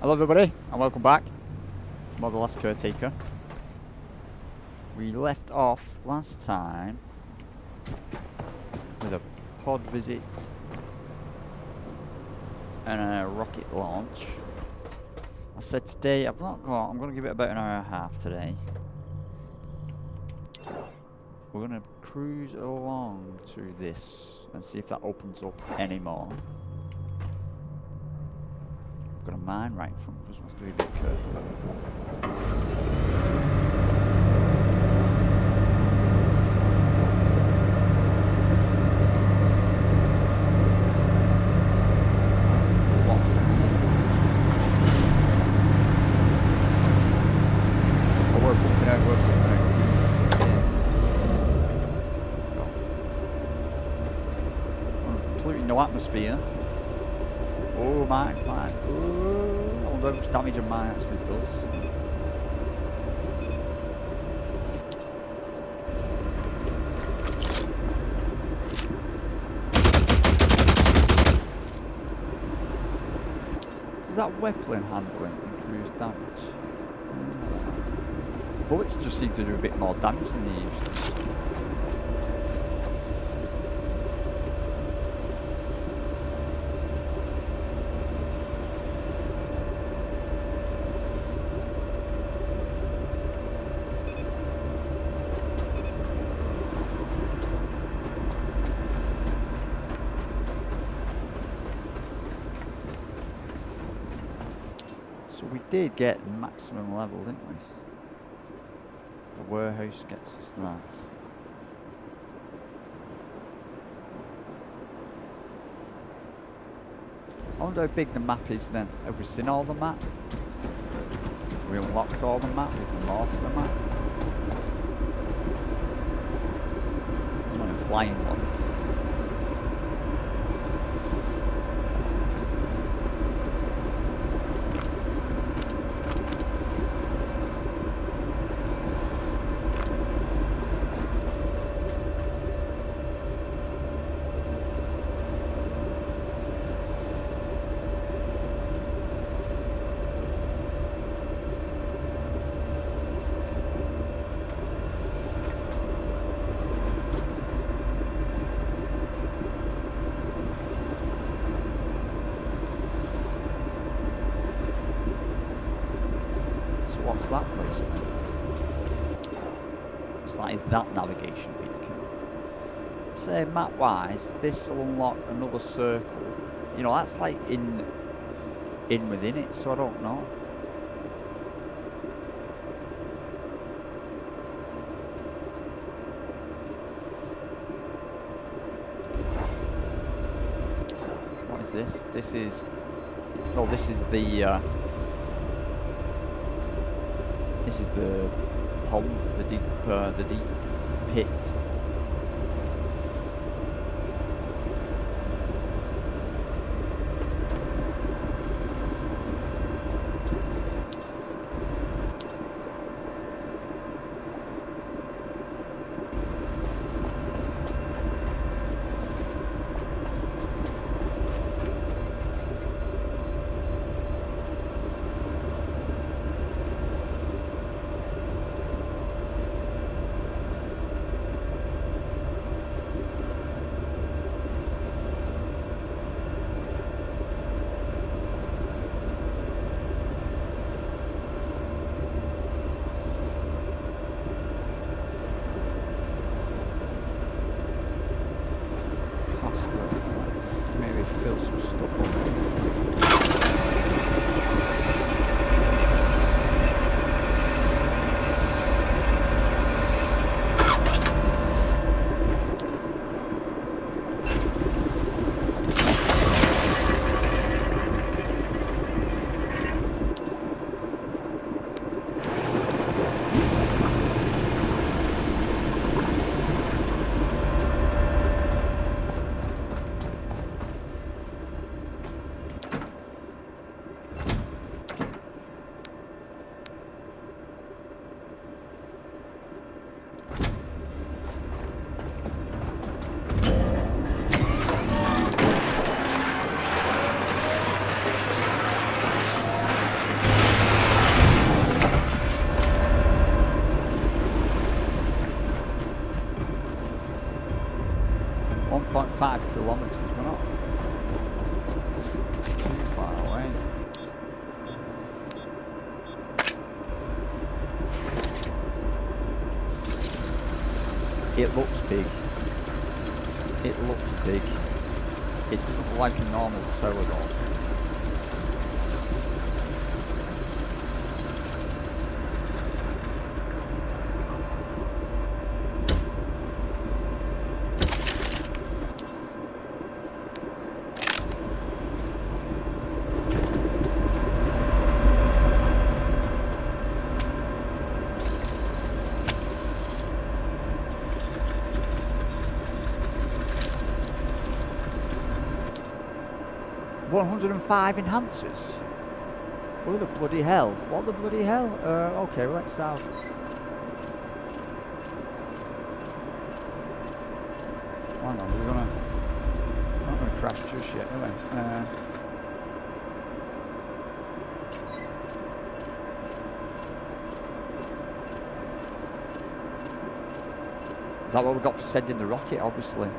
Hello everybody and welcome back to the Last Caretaker. We left off last time with a pod visit and a rocket launch. I said today I'm going to give it about an hour and a half today. We're going to cruise along to this and see if that opens up anymore. Got a mine right in front of us, must be a bit careful. Completely no atmosphere. Oh, mine. Oh, I wonder how much damage a mine actually does. Does that weapon handling increase damage? Bullets just seem to do a bit more damage than they used to. We did get maximum level, didn't we? The warehouse gets us that. I wonder how big the map is then. Have we seen all the map? Have we unlocked all the map? Is there more to the map? There's one of flying ones. What's that place then? So that is that navigation beacon. Say map wise, this will unlock another circle. You know, that's like in within it, so I don't know. What is this? This is this is the pond, the deep pit. It looks big. It looks big. It doesn't look like a normal tower though. $105 enhancers. What the bloody hell? What the bloody hell? Okay, well, let's have. Hang on, we're not gonna crash just yet, are we? Is that what we got for sending the rocket? Obviously.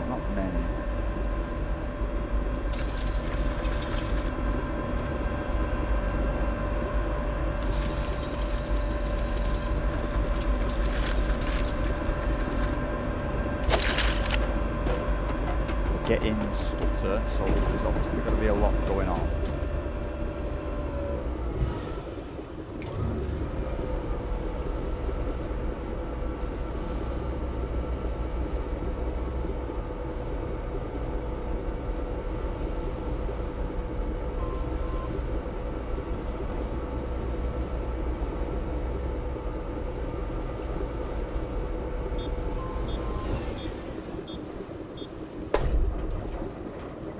Not many. Getting stutter, so there's obviously going to be a lot going on.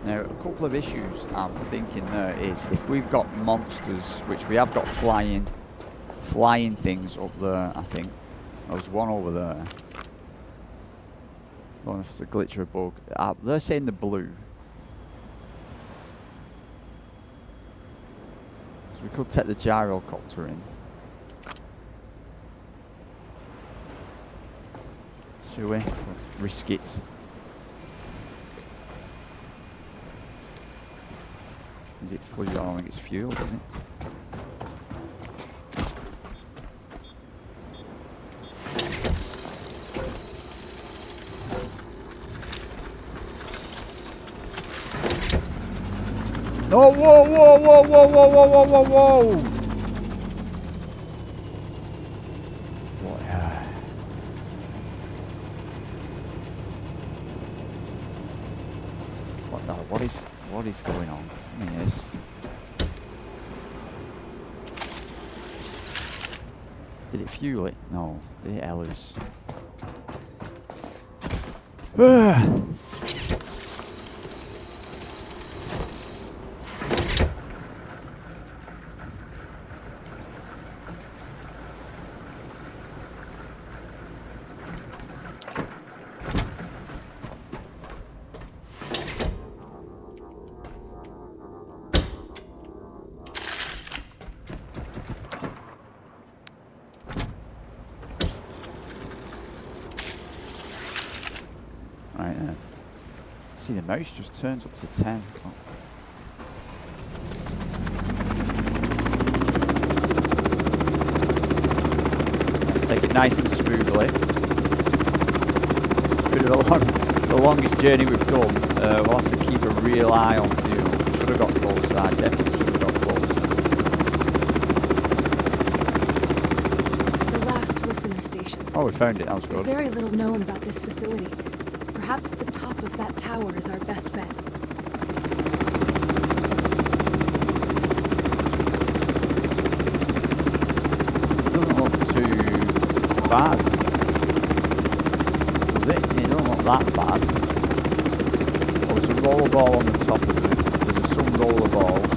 Now, a couple of issues I'm thinking there is if we've got monsters, which we have got flying things up there, I think. There's one over there. I don't know if it's a glitch or a bug. They're saying the blue. So we could take the gyrocopter in. Should we? Risk it. Is it full? I don't think it's fuel, is it? Oh, whoa, whoa, whoa, whoa, whoa, whoa, whoa, whoa, whoa! What? What the? What is going on? Yes. Did it fuel it? No. Did it Ellers? Right then. See, the mouse just turns up to 10. Oh. Let's take it nice and smoothly. Bit of the longest journey we've done. We'll have to keep a real eye on fuel. Should have got closer. I definitely should have got closer. The last listener station. Oh, we found it. That was good. There's very little known about this facility. Perhaps the top of that tower is our best bet. Doesn't look too bad. Does it? It doesn't look that bad. Oh, there's a rollerball on the top of it. There's some rollerballs.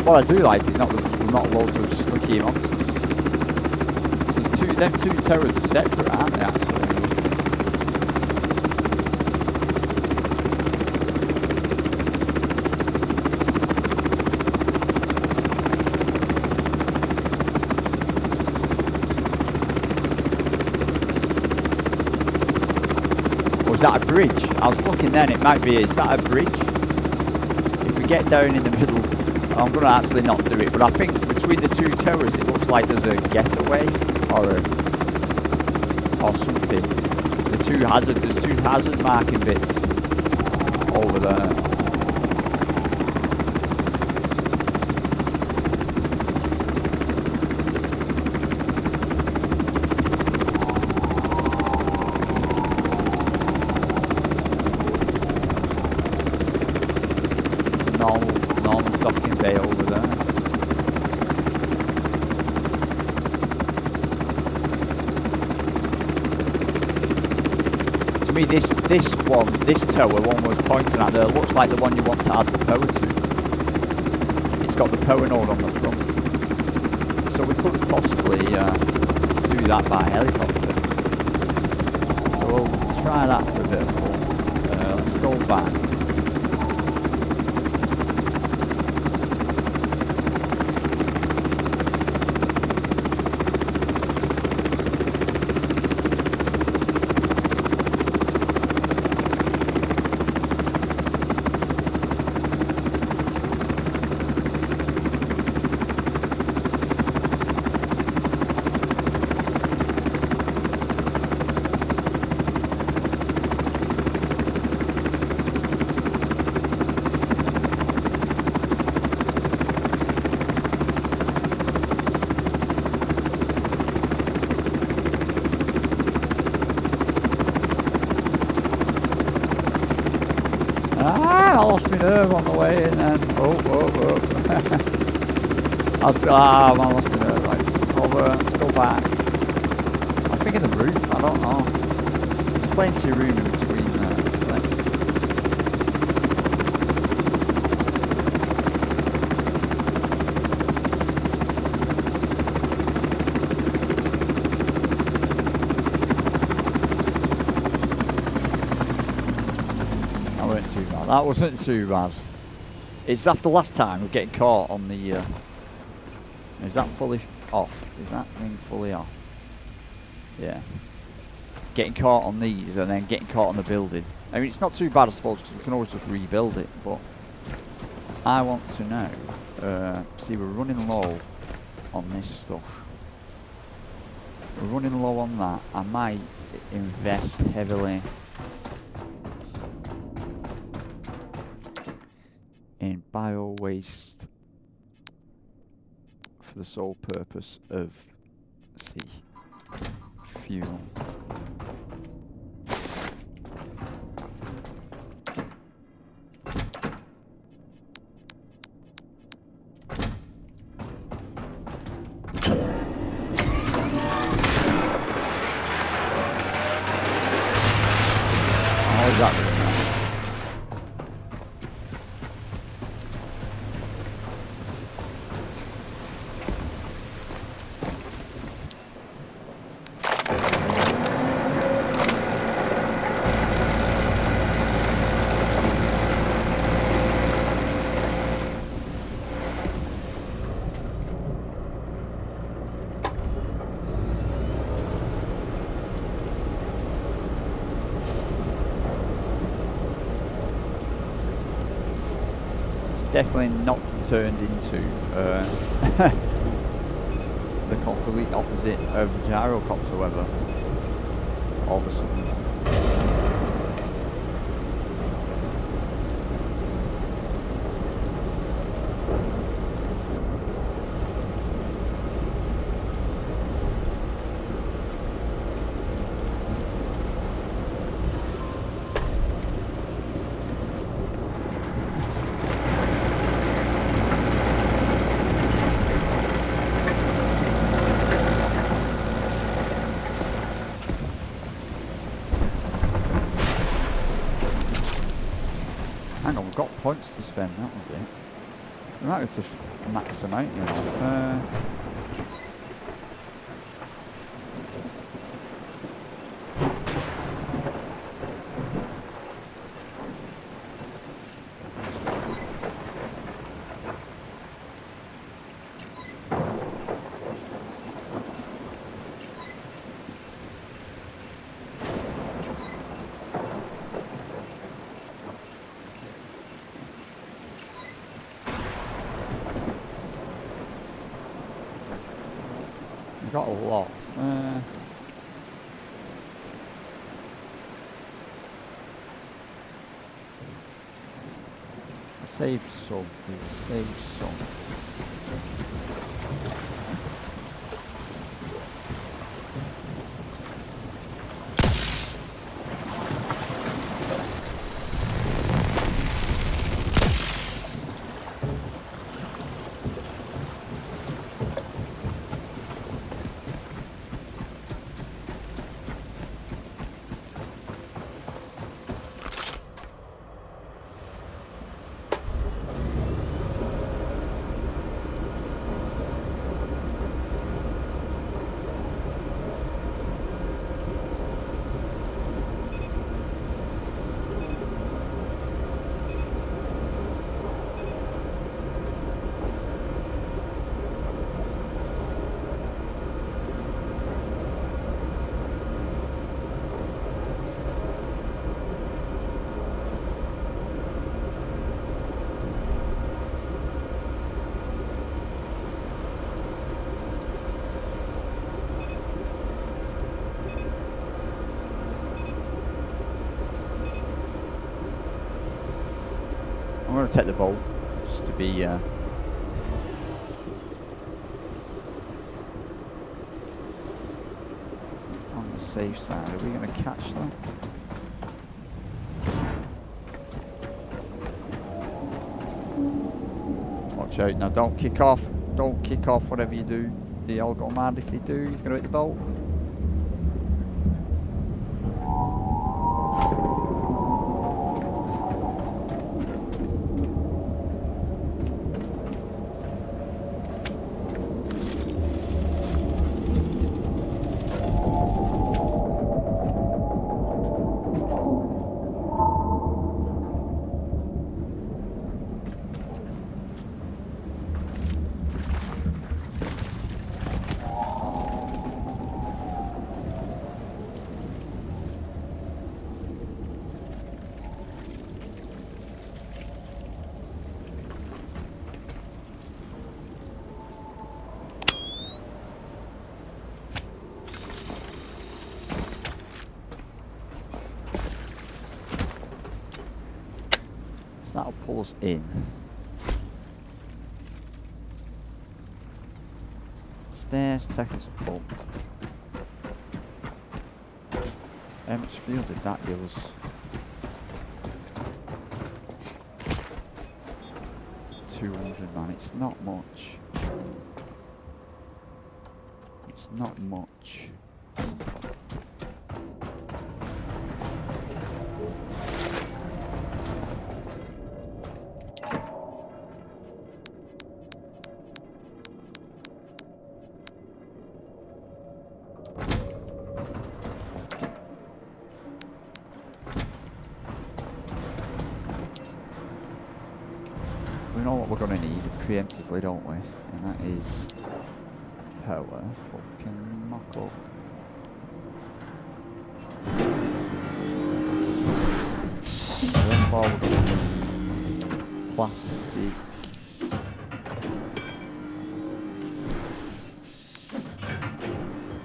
What I do like is not loads of squeaky monsters. So them two towers are separate, aren't they, actually? Or is that a bridge? I was looking then, it might be, is that a bridge? If we get down in the middle, I'm going to actually not do it, but I think between the two towers it looks like there's a getaway or something. There's two hazard marking bits over there. It's a normal docking bay over there. To me, this tower, one was pointing at there, looks like the one you want to add the power to. It's got the power node on the front, so we could possibly do that by helicopter. So we'll try that for a bit of fun. Let's go back. I lost my nerve on the way in then. Oh. I lost my nerve. Let's go back. I'm thinking the roof, I don't know. There's plenty of room in between there. That wasn't too bad. Is after last time we're getting caught on the... is that fully off? Is that thing fully off? Yeah. Getting caught on these and then getting caught on the building. I mean, it's not too bad, I suppose, because we can always just rebuild it, but... I want to know... see, we're running low on this stuff. We're running low on that. I might invest heavily... in bio-waste for the sole purpose of fuel. How is that? Definitely not turned into the complete opposite of gyrocopter weather all of a sudden. I've got points to spend, that was it. I might have to max them out, you know. Got a lot. Save some. Save some. I'm going to take the bolt just to be on the safe side. Are we going to catch that? Watch out now, don't kick off. Don't kick off whatever you do. They all go mad if they do. He's going to hit the bolt. That'll pull us in. Stairs take us up. How much fuel did that give us? 200, man. It's not much. It's not much. We know what we're going to need preemptively, don't we? And that is power. What we can knock up. Then forward plastic.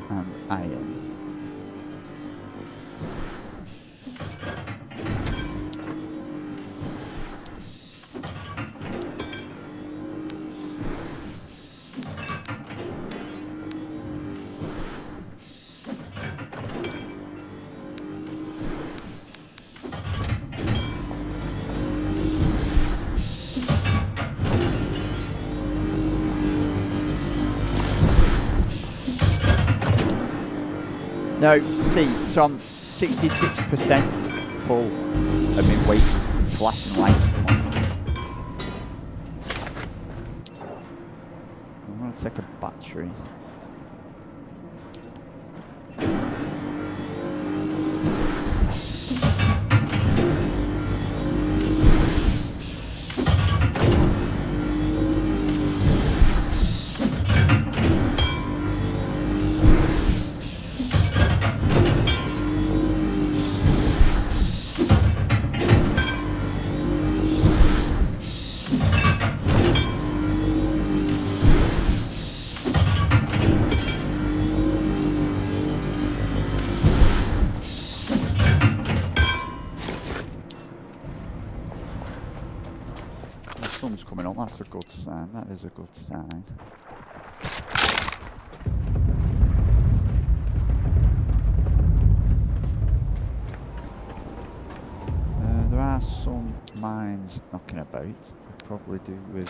And iron. No, see, so I'm 66% full of my weight, flash and light. take a battery. Sun's coming up, that's a good sign, that is a good sign. There are some mines knocking about, I probably do with...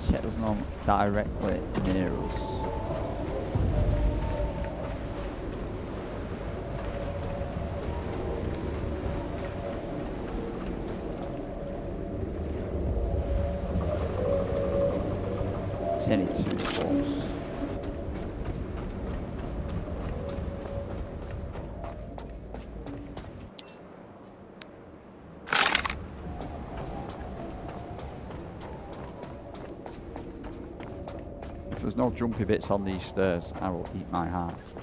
Check there's none directly near us. It's only too close. If there's no jumpy bits on these stairs, I will eat my heart.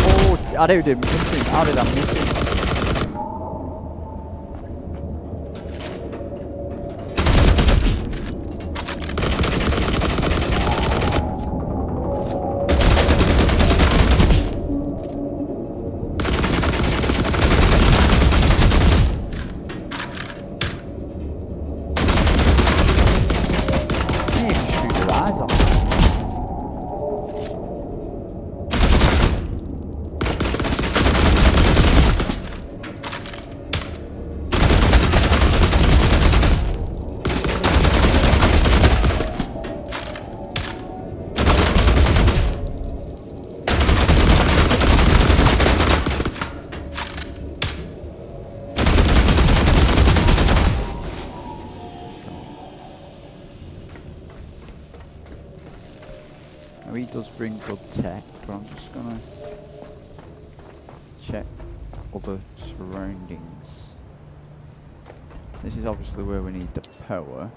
Oh, I did miss him. How did I miss him? He does bring good tech, but I'm just gonna check other surroundings. This is obviously where we need the power.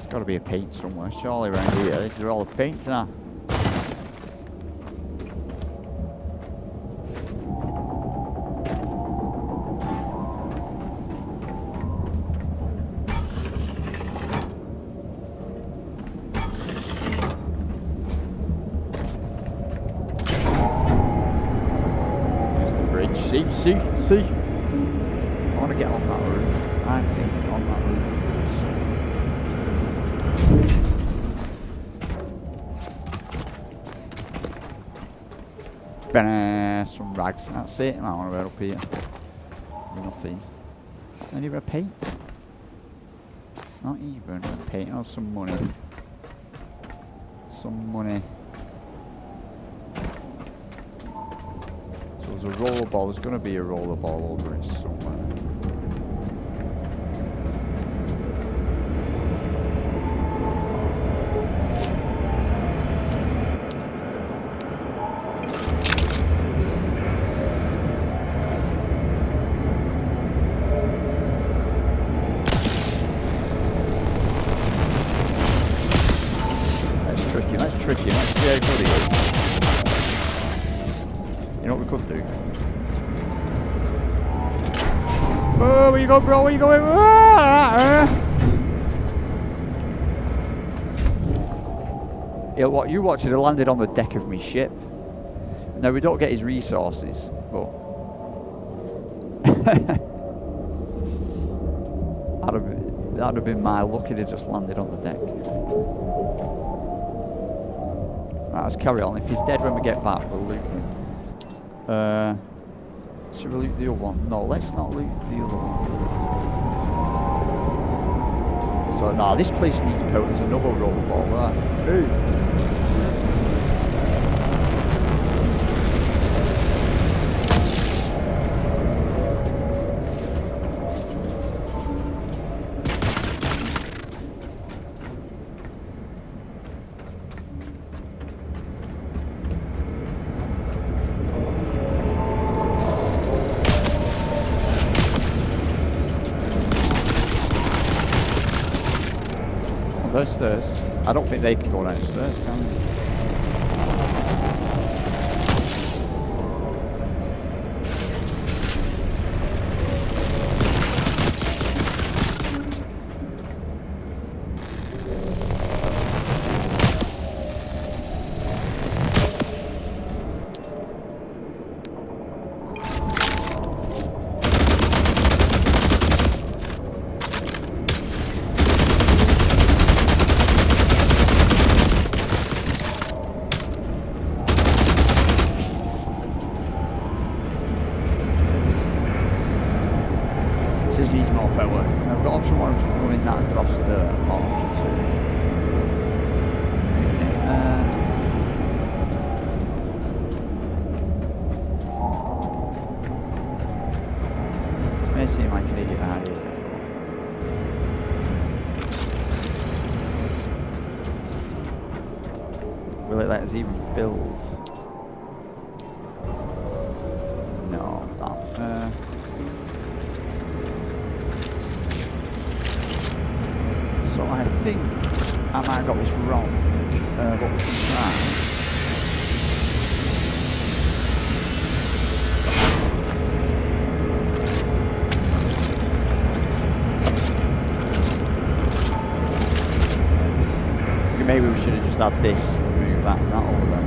There's got to be a paint somewhere, surely around here. This is all the paints now. There's the bridge. See? I want to get on that roof. I think on that roof. Some rags, that's it. I want to go up here. Nothing. Not even a paint. Not even a paint. Oh, some money. Some money. So there's a rollerball. There's going to be a rollerball over it somewhere. Tricky, let's see how good he is. You know what we could do? Oh, where you go, bro? Where you going? Yeah, what you watching? He landed on the deck of my ship. Now we don't get his resources, but that'd have been my luck if he just landed on the deck. Right, let's carry on. If he's dead when we get back, we'll loot him. Should we loot the other one? No, let's not loot the other one. So, nah, this place needs power. There's another rollerball there. Hey. Downstairs. I don't think they can go downstairs, can they? Needs more power. Now we've got option 1 just running that across the option 2. May seem like an idiot idea. Will it let us even build? No, that. So I think I might have got this wrong, but we can try. Maybe we should have just had this and move that and that over there.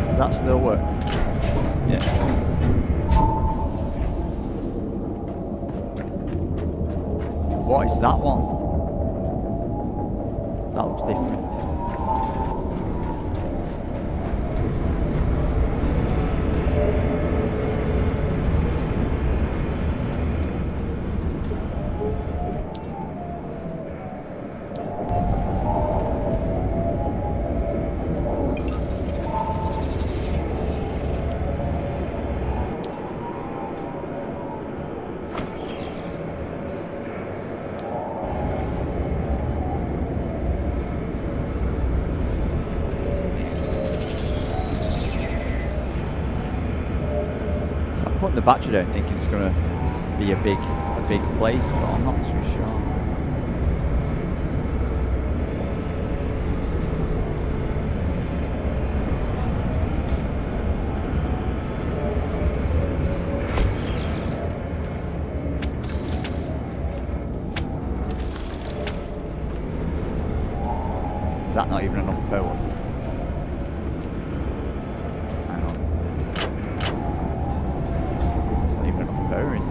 Does that still work? Yeah. What is that one? That looks different. putting the battery down thinking it's going to be a big place, but I'm not too sure. Is that not even enough power? Hang on. It's not even enough power, is it?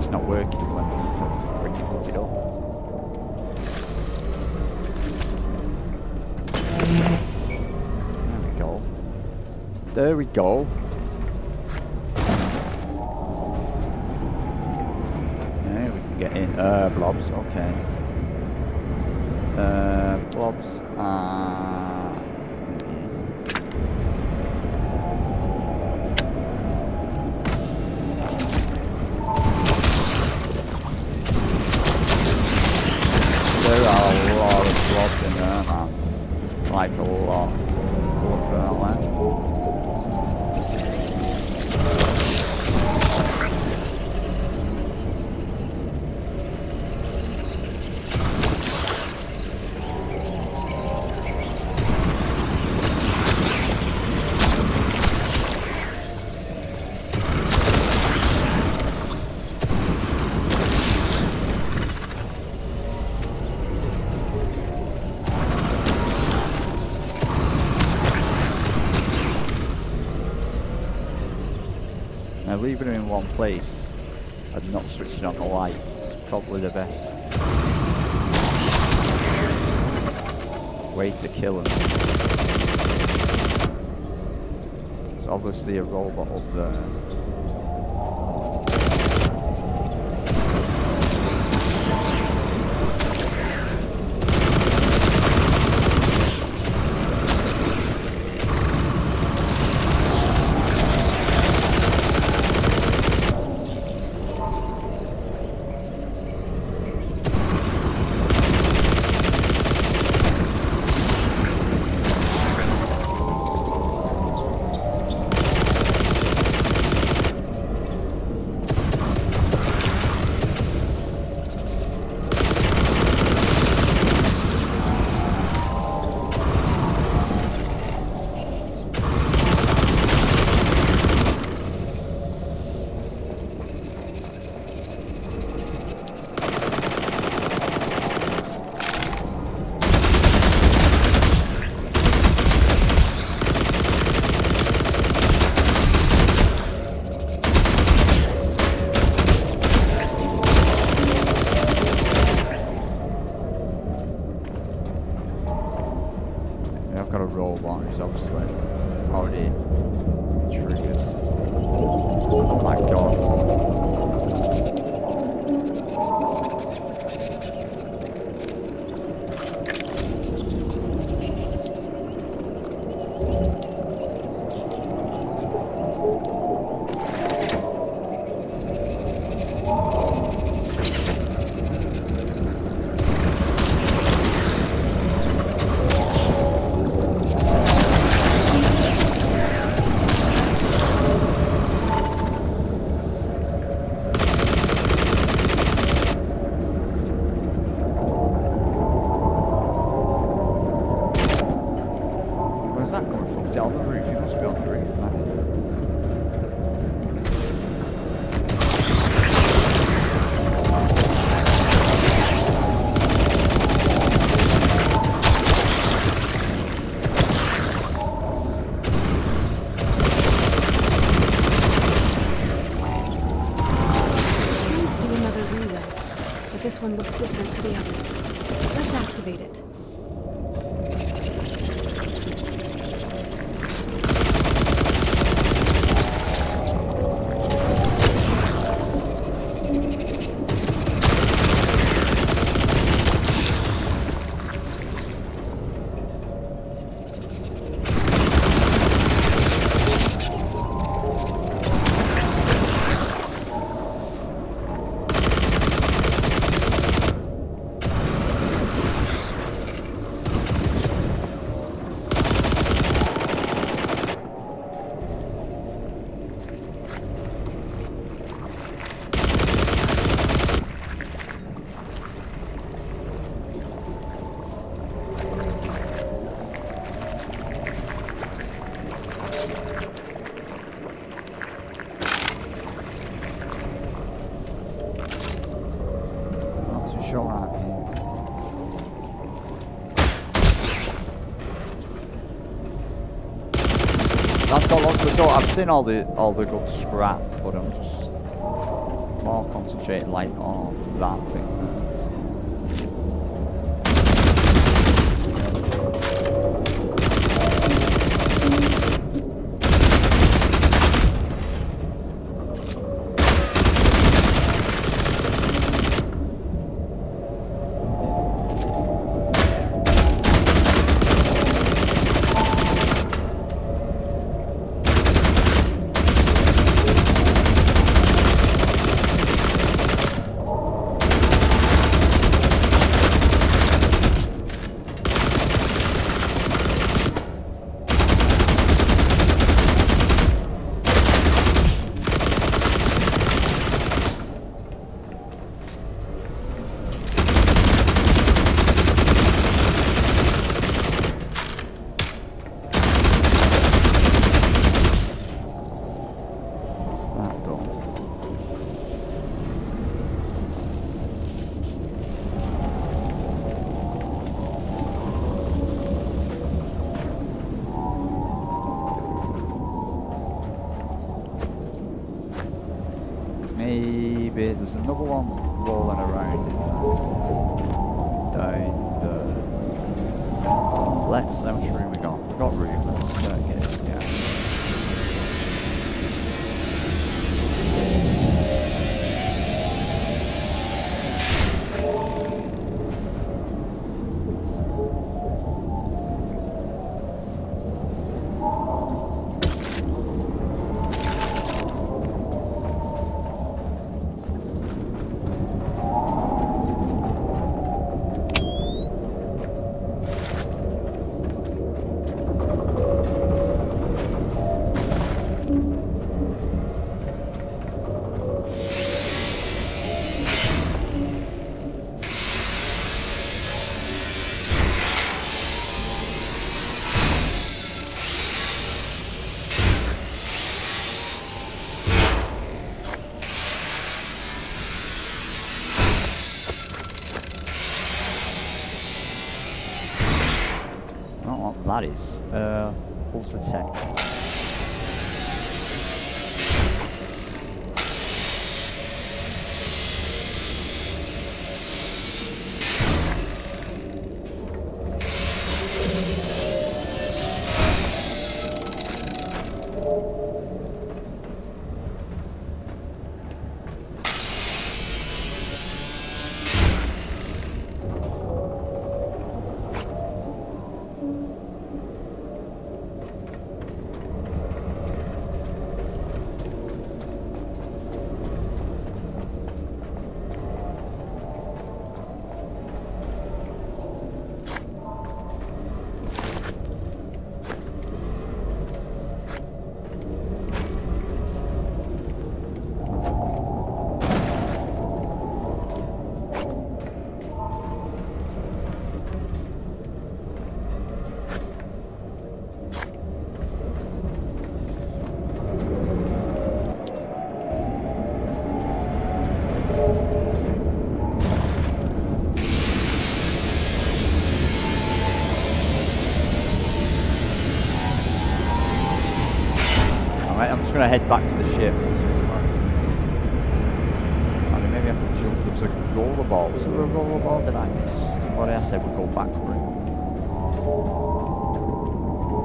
Not working when we need to freaking hook it up. There we go. There we go. Now we can get in. Blobs, okay. Blobs are... There are a lot of blobs in there, man. Like a lot. Look at that. Now leaving them in one place and not switching on the light is probably the best way to kill them. There's obviously a robot up there. This one looks different to the others. Let's activate it. That's got lots of door. I've seen all the good scrap, but I'm just more concentrating like on that thing. Maybe there's another one rolling around down the. Let's. How much room we got? We got room. Let's get it. Yeah. That is Ultra Tech. I'm just going to head back to the ship. I mean, maybe I can jump up was a rollerball. Was there a rollerball? Did I miss? Somebody I said would go back for it.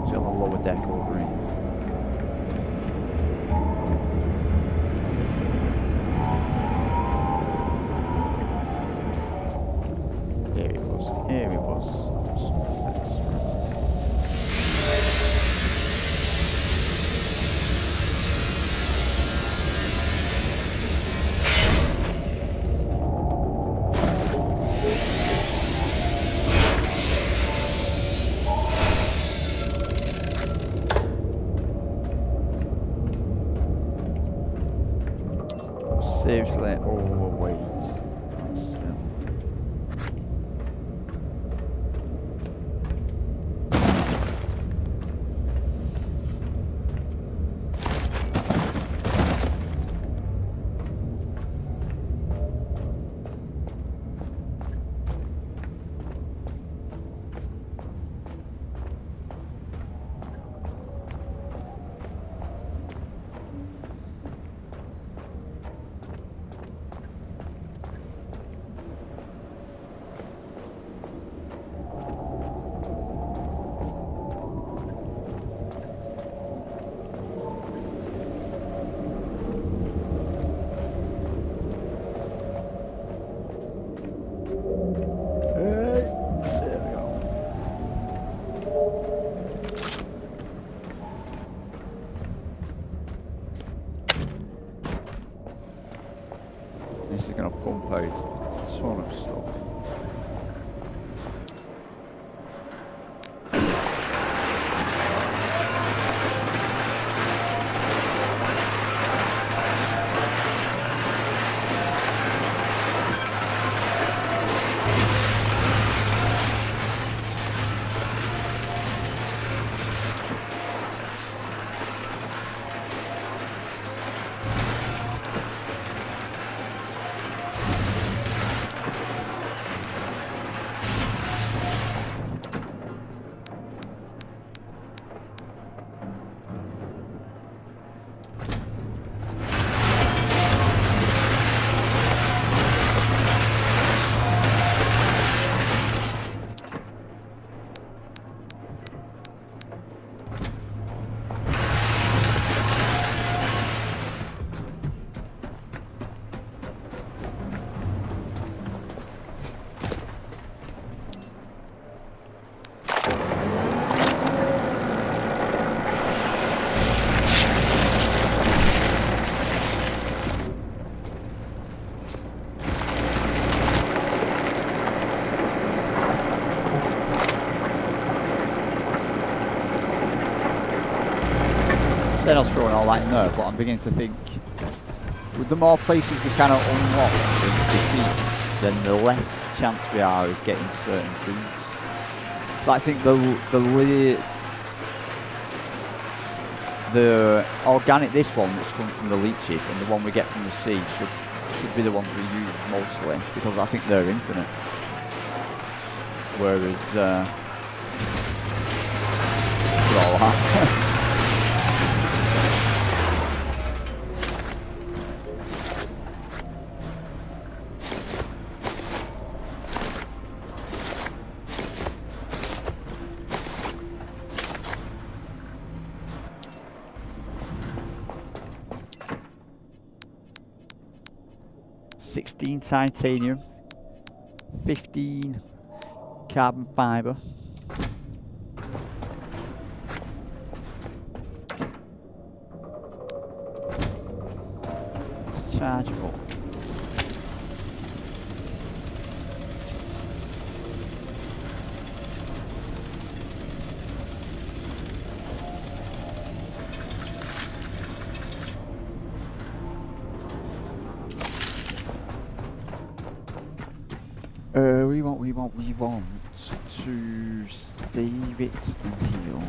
It's on the lower deck over here. There he was. Here he was. Seriously, oh wait, still. This is going to pump out a ton of stuff. Instead of throwing all that in there, but I'm beginning to think, with the more places we kind of unlock and defeat, then the less chance we are of getting certain foods. So I think the organic, this one that's comes from the leeches, and the one we get from the sea should be the ones we use mostly, because I think they're infinite. Whereas all that. 16 titanium, 15 carbon fiber. It's chargeable. We want to save it and heal.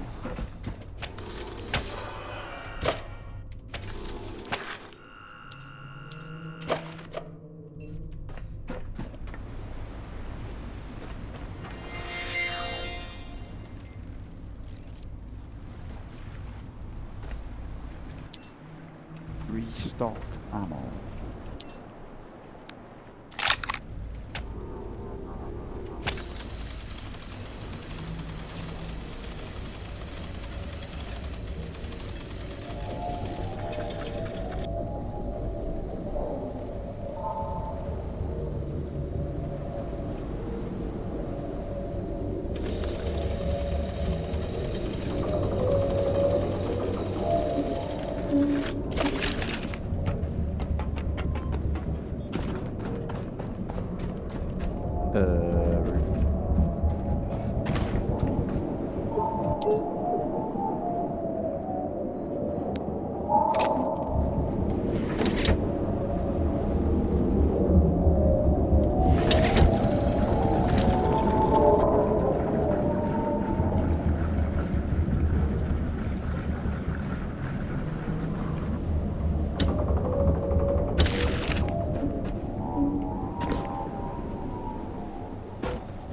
Restock ammo.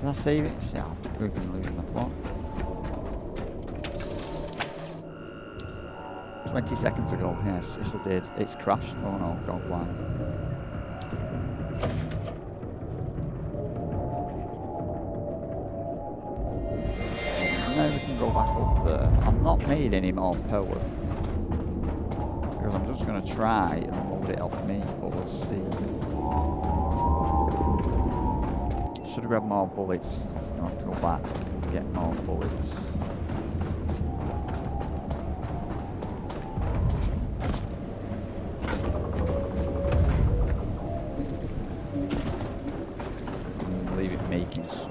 Did I save it? Yeah, we've been losing the plot. 20 seconds ago, yes, I did. It's crashed. Oh no, God blimey. So now we can go back up there. I've not made any more power. Because I'm just going to try and load it off me, but we'll see. Should have grabbed more bullets. I'll have to go back and get more bullets. Leave it making some.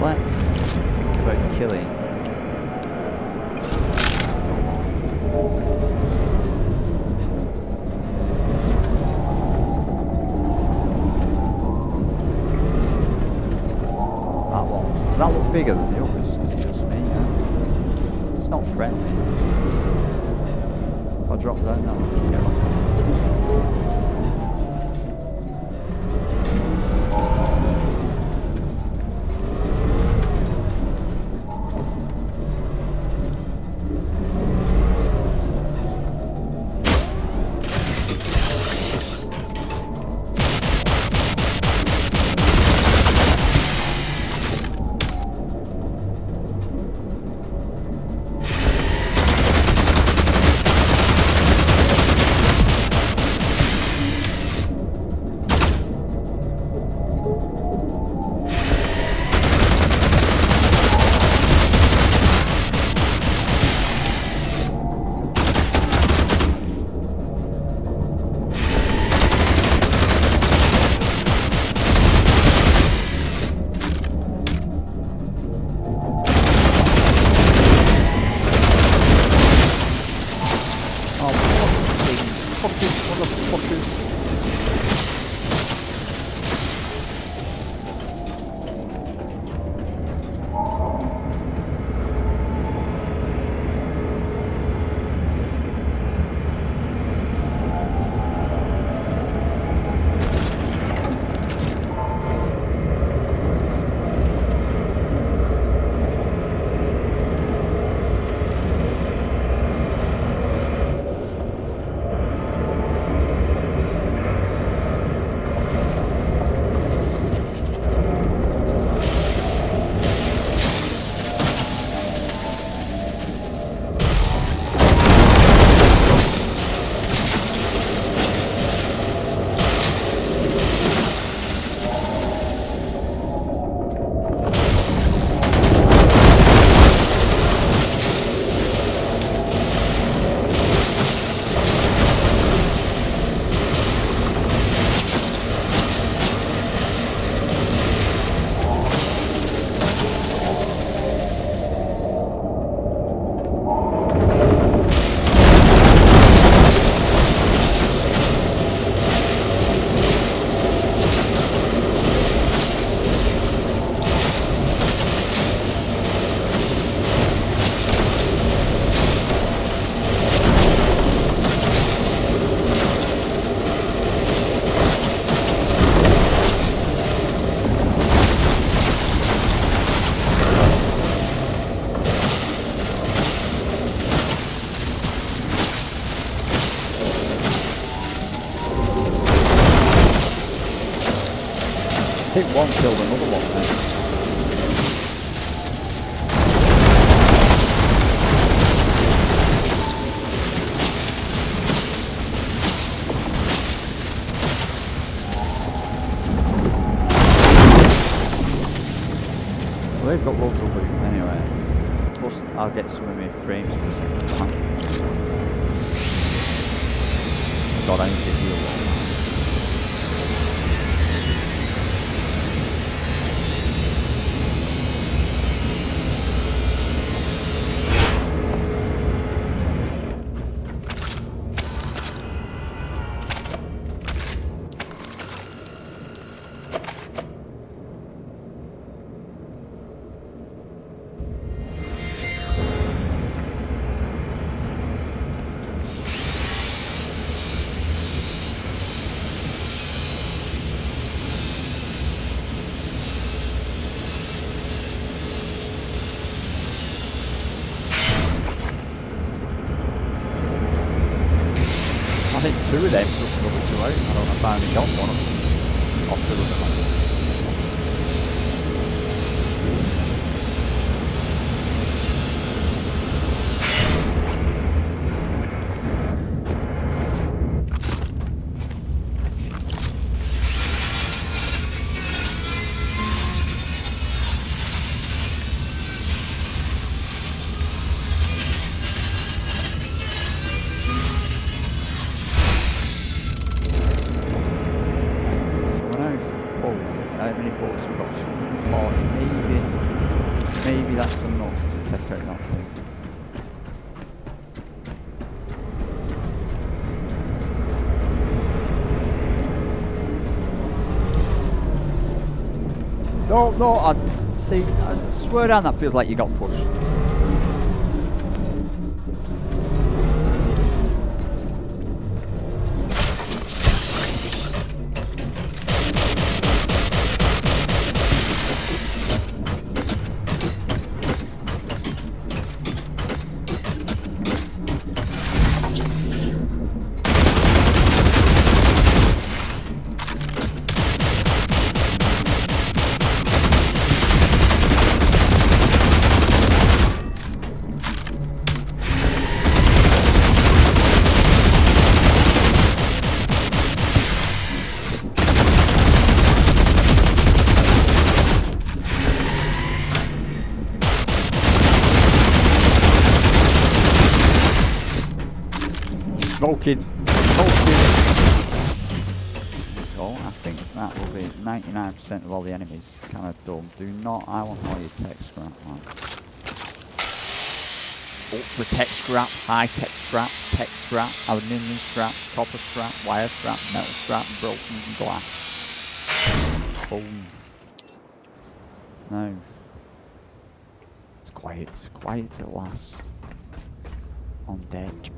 Let's think about killing. That one. Does that look bigger than the others? Is it just me? It's not friendly. If I drop down now, I can get off. think one killed another one then. Well, they've got loads of loot anyway. Plus, I'll get some of my frames for a second time. God, I need to heal one. I think two of them took the other two out. I don't know if I only got one of them off the other one. We've got 240, maybe that's enough to take out that thing. No, I swear down that feels like you got pushed. Smoking. So I think that will be 99% of all the enemies kind of done. Do not, I want all your tech scrap, man. Ultra tech scrap, high tech scrap, tech scrap, aluminium scrap, copper scrap, wire scrap, metal scrap, broken glass. Boom. No. It's quiet at last. On deck.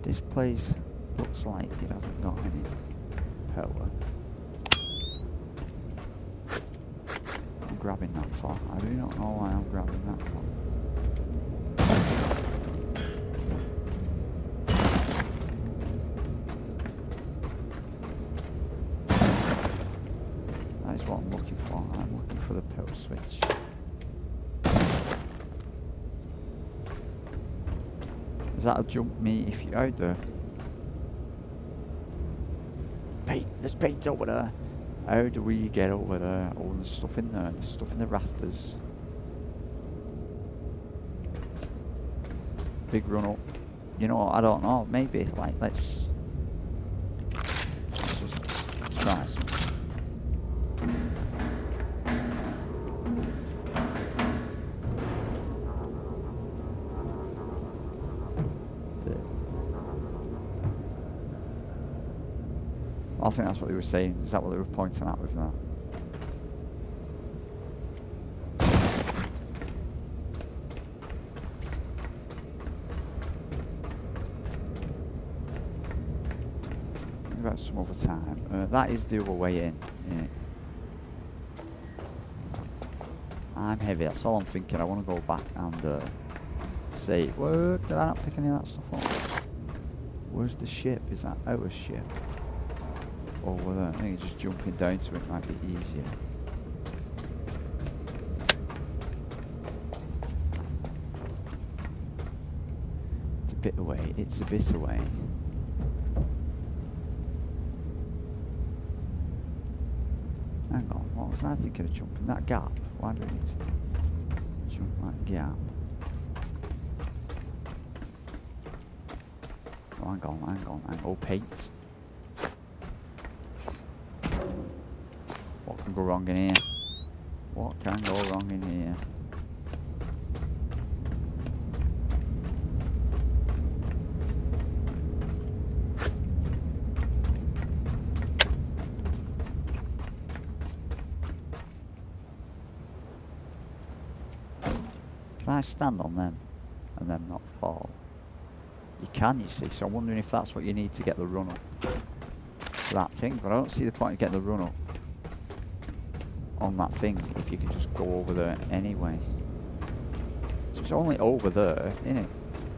This place looks like it hasn't got any power. I'm grabbing that for. I do not know why I'm grabbing that for. That is what I'm looking for. I'm looking for the power switch. That'll jump me if you're out there. Bait, there's bait over there. How do we get over there? Oh, there's stuff in there. There's stuff in the rafters. Big run up. You know, I don't know. Maybe, like, let's just try some. I think that's what they were saying. Is that what they were pointing at with that? Maybe that's some other time. That is the other way in. Yeah. I'm heavy. That's all I'm thinking. I want to go back and see. Whoa, did I not pick any of that stuff up? Where's the ship? Is that our ship? over there. I think just jumping down to it might be easier. It's a bit away. It's a bit away. Hang on, what was I thinking of jumping? That gap? Why do we need to jump that gap? Oh, hang on. Oh, paint. What can go wrong in here? What can go wrong in here? Can I stand on them and then not fall? You can, you see, so I'm wondering if that's what you need to get the run up to that thing, but I don't see the point of getting the run up on that thing if you can just go over there anyway. So it's only over there, isn't it?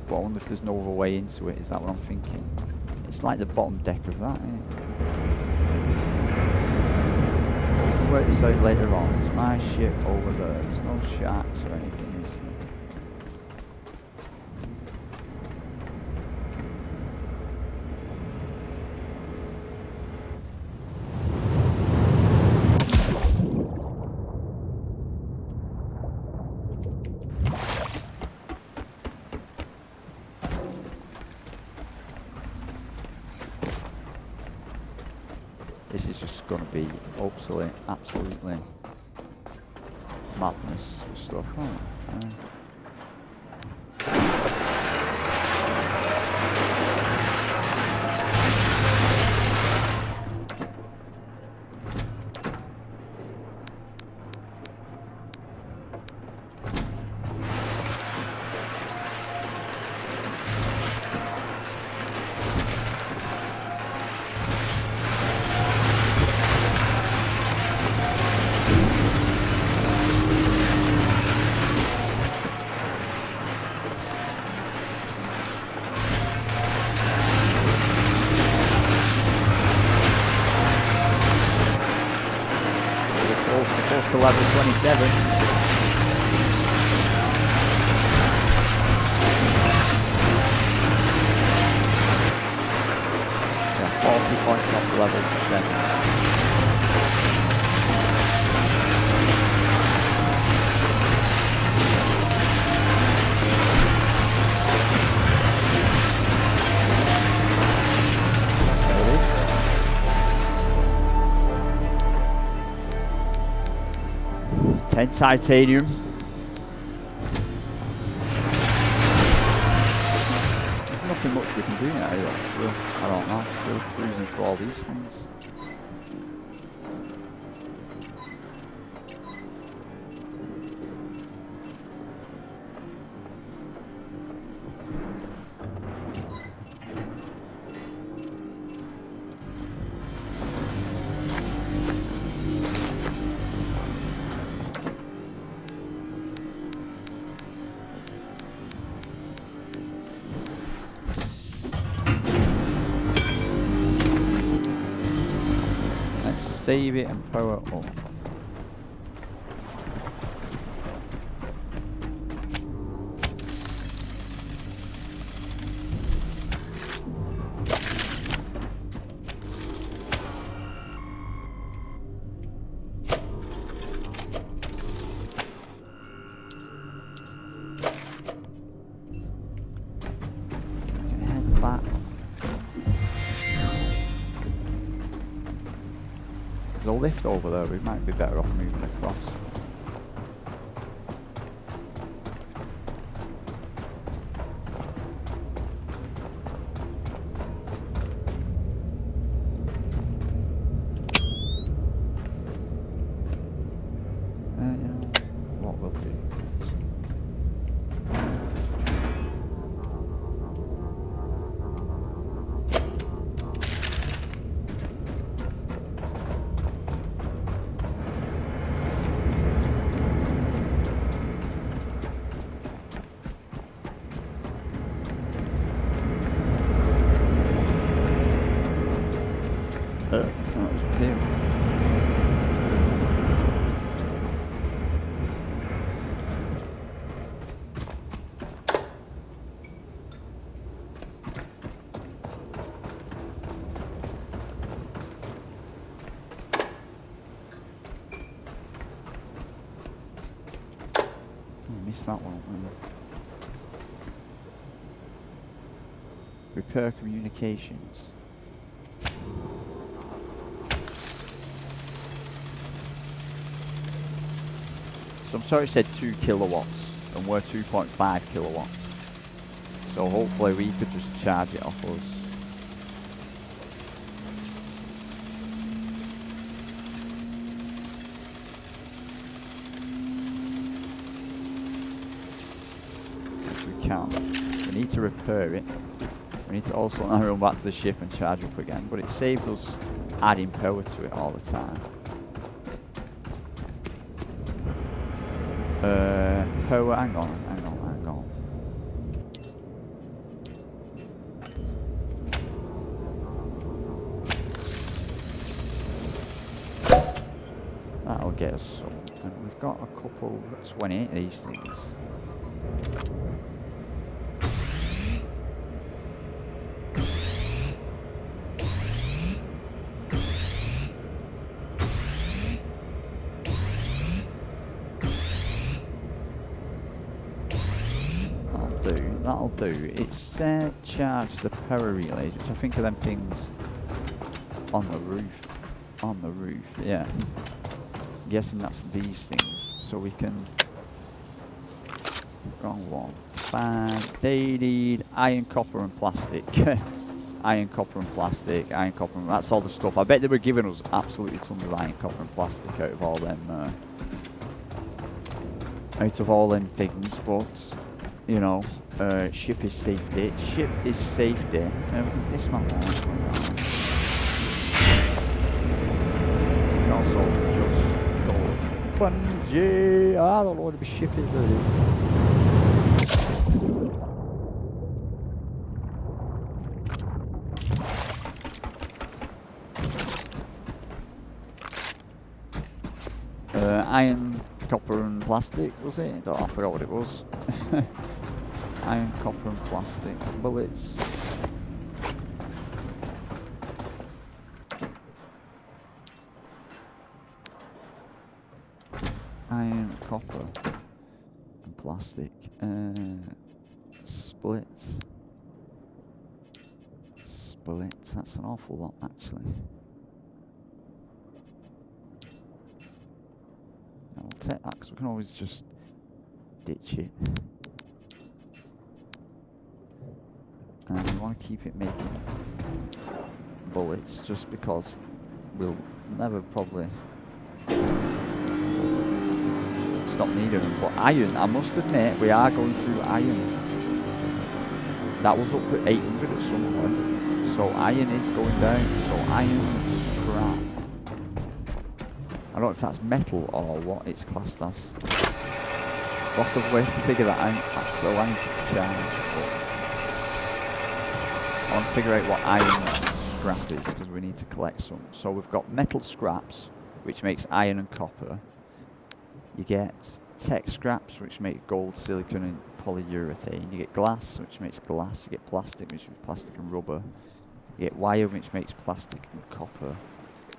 But I wonder if there's no other way into it. Is that what I'm thinking? It's like the bottom deck of that, isn't it? We'll work this out later on. It's my ship over there. There's no sharks or anything, is there? This is just going to be absolutely madness for stuff. Close to level 27. Yeah, 40 points off level 7. Titanium. There's nothing much we can do now, actually. I don't know. Still cruising for all these things. Save it and power up. Head back. There's a lift over there, we might be better off moving across. What we'll do. I missed that one. Repair communications. So I'm sorry it said 2 kilowatts, and we're 2.5 kilowatts. So hopefully we could just charge it off us. If we can. We need to repair it. We need to also now run back to the ship and charge up again, but it saved us adding power to it all the time. Power, hang on. That'll get us some. And we've got a couple, 28 of these things. That'll do. It's charge the power relays, which I think are them things on the roof. On the roof, yeah. I'm guessing that's these things. So we can... Wrong one. Fine. They need iron, copper and plastic. Iron, copper and plastic. Iron, copper and... That's all the stuff. I bet they were giving us absolutely tons of iron, copper and plastic out of all them... out of all them things, but... You know... ship is safety. Ship is safety. We can dismantle that. We can also just go bungee. I don't know what the ship is there is. Iron, copper and plastic, was it? I forgot what it was. Iron, copper and plastic. Bullets. Iron, copper and plastic. Splits. Splits. That's an awful lot, actually. I'll take that because we can always just ditch it. And we want to keep it making bullets just because we'll never probably stop needing them. But iron, I must admit, we are going through iron. That was up at 800 at some point. So iron is going down. So iron scrap. I don't know if that's metal or what it's classed as. We'll have to wait to figure that out. Actually, I need to charge. I want to figure out what iron scrap is because we need to collect some. So we've got metal scraps, which makes iron and copper. You get tech scraps, which make gold, silicon and polyurethane. You get glass, which makes glass. You get plastic, which makes plastic and rubber. You get wire, which makes plastic and copper.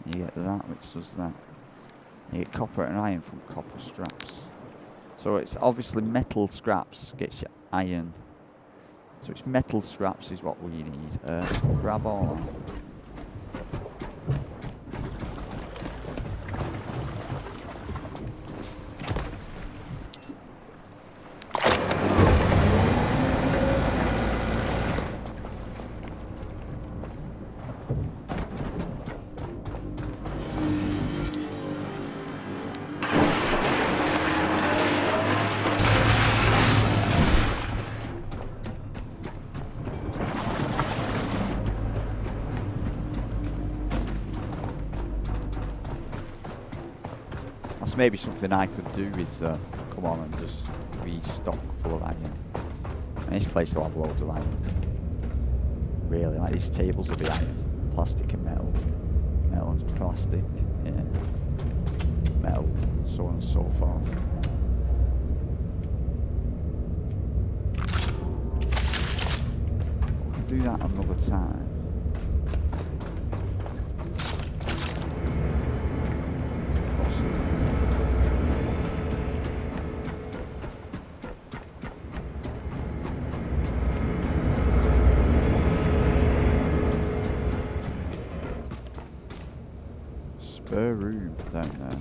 And you get that, which does that. And you get copper and iron from copper straps. So it's obviously metal scraps gets you iron. So it's metal scraps is what we need. Grab all. Maybe something I could do is come on and just restock full of iron. And this place will have loads of iron. Really, like these tables will be iron. Plastic and metal. Metal and plastic. Yeah. Metal, so on and so forth. We'll do that another time.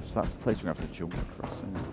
So that's the place we're going to have to jump across, isn't it?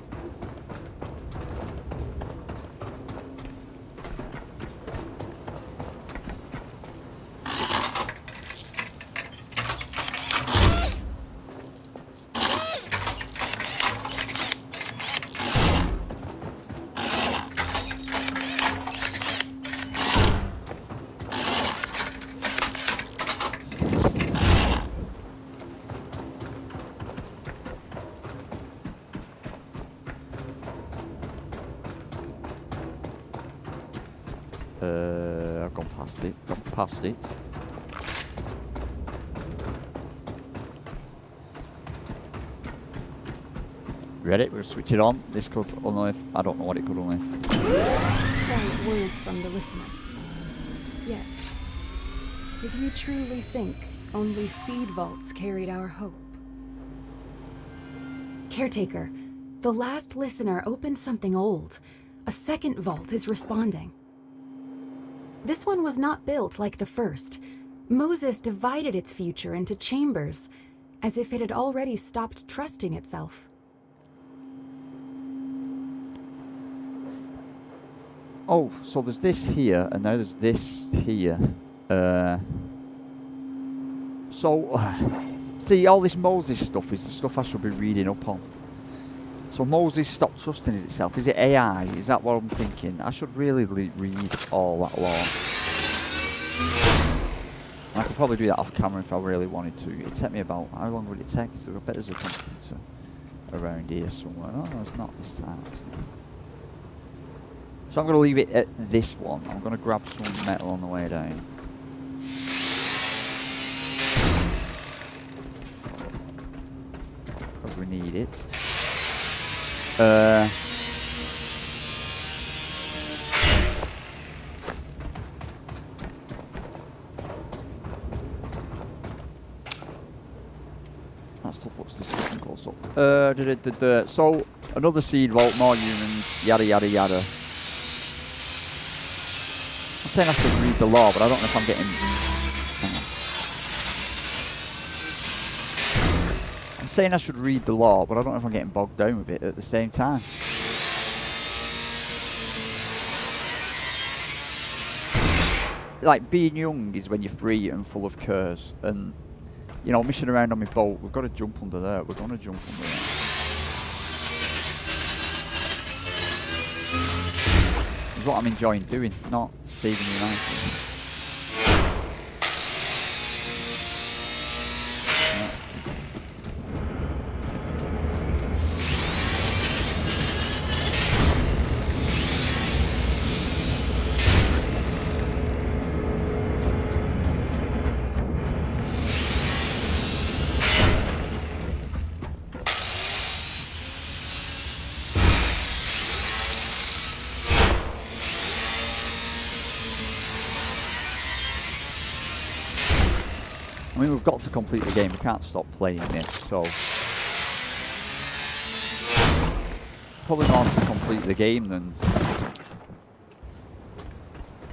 I've gone past it. Ready? We're going to switch it on. This could unlift. I don't know what it could unlift. Silent words from the listener. Yet, did you truly think only seed vaults carried our hope? Caretaker, the last listener opened something old. A second vault is responding. This one was not built like the first. Moses divided its future into chambers, as if it had already stopped trusting itself. Oh, so there's this here, and now there's this here. See, all this Moses stuff is the stuff I should be reading up on. So Moses stopped trusting itself. Is it AI? Is that what I'm thinking? I should really read all that law. I could probably do that off camera if I really wanted to. It'd take me about... How long would it take? So I bet there's a computer around here somewhere. Oh, no, it's not this time. So I'm going to leave it at this one. I'm going to grab some metal on the way down. Because we need it. That stuff looks disgusting close up. So, another seed vault, more humans, yada yada yada. I'm saying I should read the law, but I don't know if I'm getting... I'm saying I should read the law, but I don't know if I'm getting bogged down with it at the same time. Like, being young is when you're free and full of curs, and, you know, mission around on my boat, we've got to jump under there, we're going to jump under there. It's what I'm enjoying doing, not saving the items. I mean, we've got to complete the game. We can't stop playing it, so probably more to complete the game than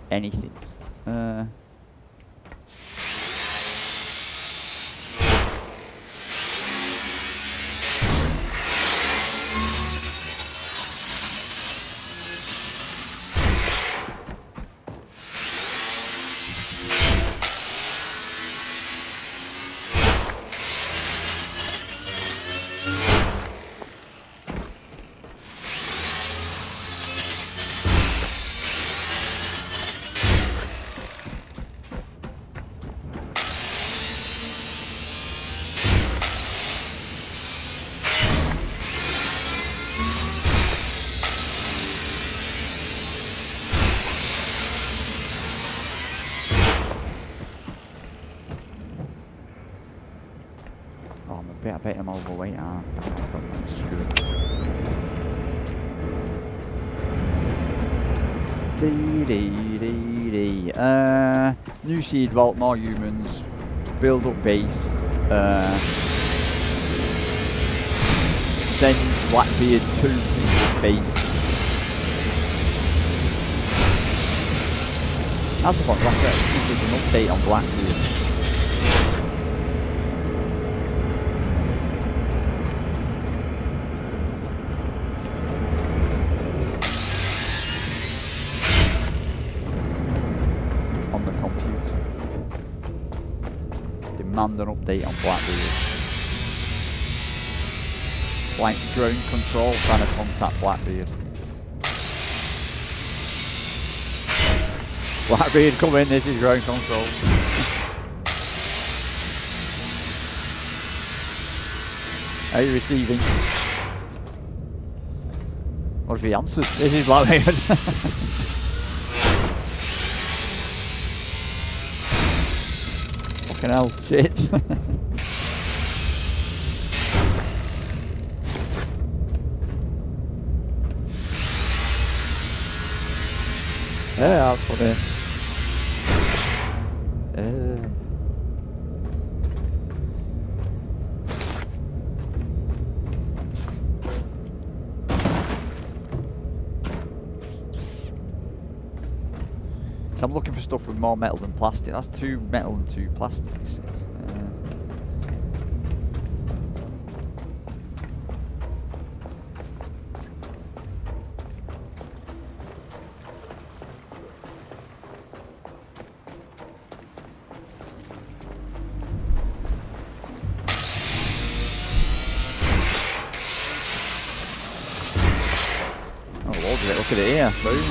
anything. I bet I'm overweight. New seed vault, more humans, build up base, then Blackbeard 2 base. That's the point, this is an update on Blackbeard. demand an update on Blackbeard. Like drone control trying to contact Blackbeard. Blackbeard, come in, this is drone control. Are you receiving? What if he answered? This is Blackbeard. Fucking hell, shit. Yeah, that's funny. So I'm looking for stuff with more metal than plastic. That's 2 metal and 2 plastics. Look at it here, boom.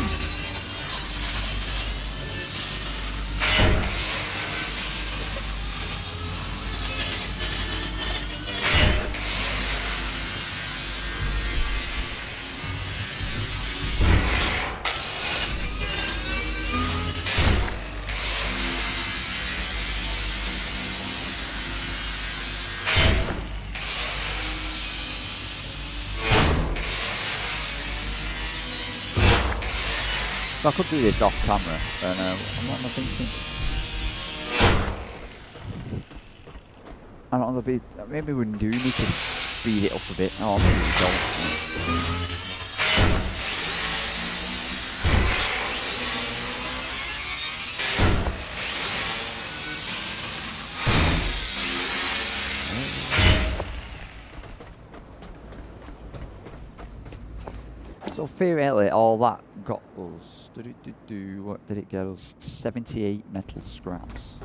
I could do this off camera, and what am I thinking? I don't know, maybe we do need to speed it up a bit. Oh, maybe we don't. So theoretically, all that got us. What did it get us? 78 metal scraps.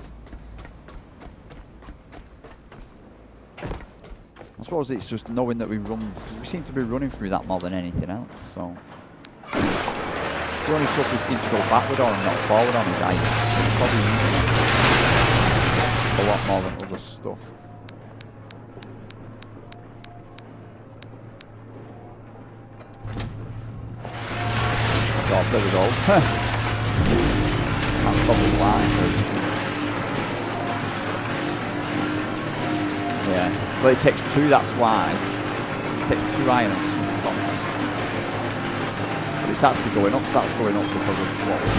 I suppose it's just knowing that we run, because we seem to be running through that more than anything else. So the only stuff we seem to go backward on and not forward on is ice. It's probably a lot more than other stuff. Oh, there we go. Can't stop the line. Yeah. Well, it takes 2, that's wise. It takes 2 iron to stop it. But it's actually going up, so that's going up because of what we're doing.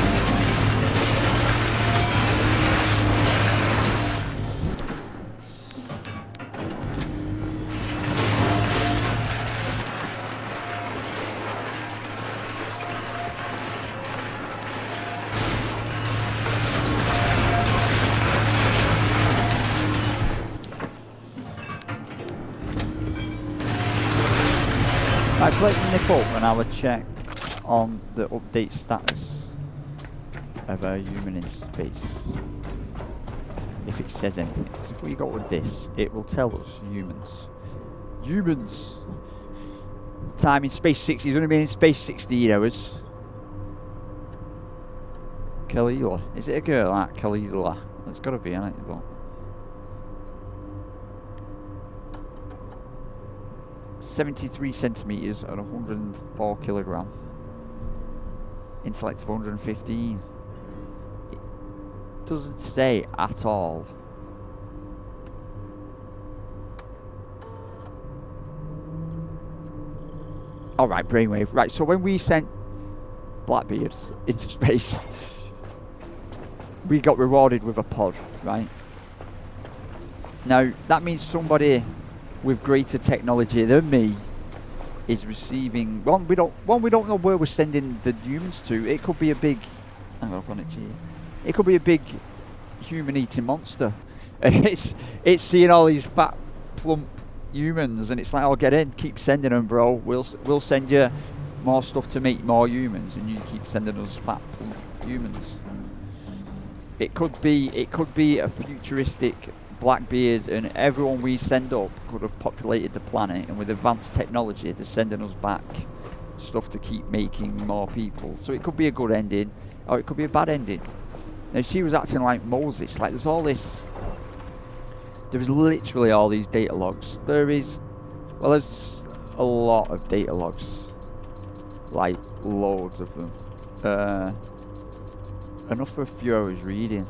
Right, so let's nip up and have a check on the update status of our human in space. If it says anything. Because if we go with this, it will tell us humans. Humans! Time in space 60. He's only been in space 16 hours. Kalila. Is it a girl? That Kalila. It's got to be, hasn't it? But 73 centimeters and 104 kilogram. Intellect of 115. It doesn't say at all. Alright, brainwave. Right, so when we sent Blackbeards into space, we got rewarded with a pod, right? Now, that means somebody with greater technology than me is receiving we don't know where we're sending the humans to. It could be a big it could be a big human eating monster, and it's seeing all these fat plump humans, and it's like, oh, get in, keep sending them, bro. We'll send you more stuff to make more humans, and you keep sending us fat plump humans. It could be a futuristic Blackbeard and everyone we send up could have populated the planet, and with advanced technology they're sending us back stuff to keep making more people. So it could be a good ending, or it could be a bad ending. Now she was acting like Moses, like there's literally all these data logs. There's a lot of data logs, like loads of them. Enough for a few hours reading.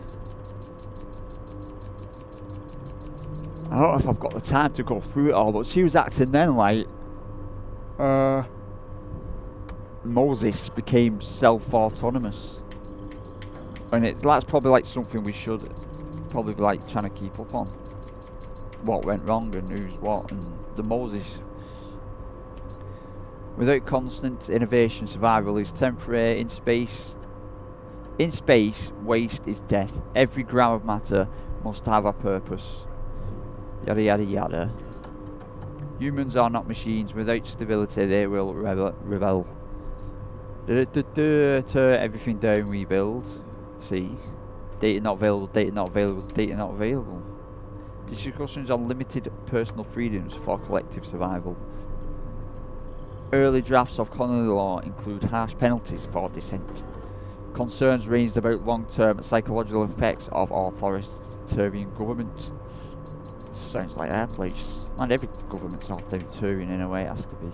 I don't know if I've got the time to go through it all, but she was acting then like Moses became self-autonomous, and that's probably like something we should probably be like trying to keep up on. What went wrong and who's what, and the Moses. Without constant innovation, survival is temporary. In space, waste is death. Every gram of matter must have a purpose. Yada yada yada. Humans are not machines. Without stability, they will rebel. Tear everything down, rebuild. See? Data not available, data not available, data not available. Discussions on limited personal freedoms for collective survival. Early drafts of colony law include harsh penalties for dissent. Concerns raised about long-term psychological effects of authoritarian government. Sounds like our place. And every government's authoritarian in a way, it has to be.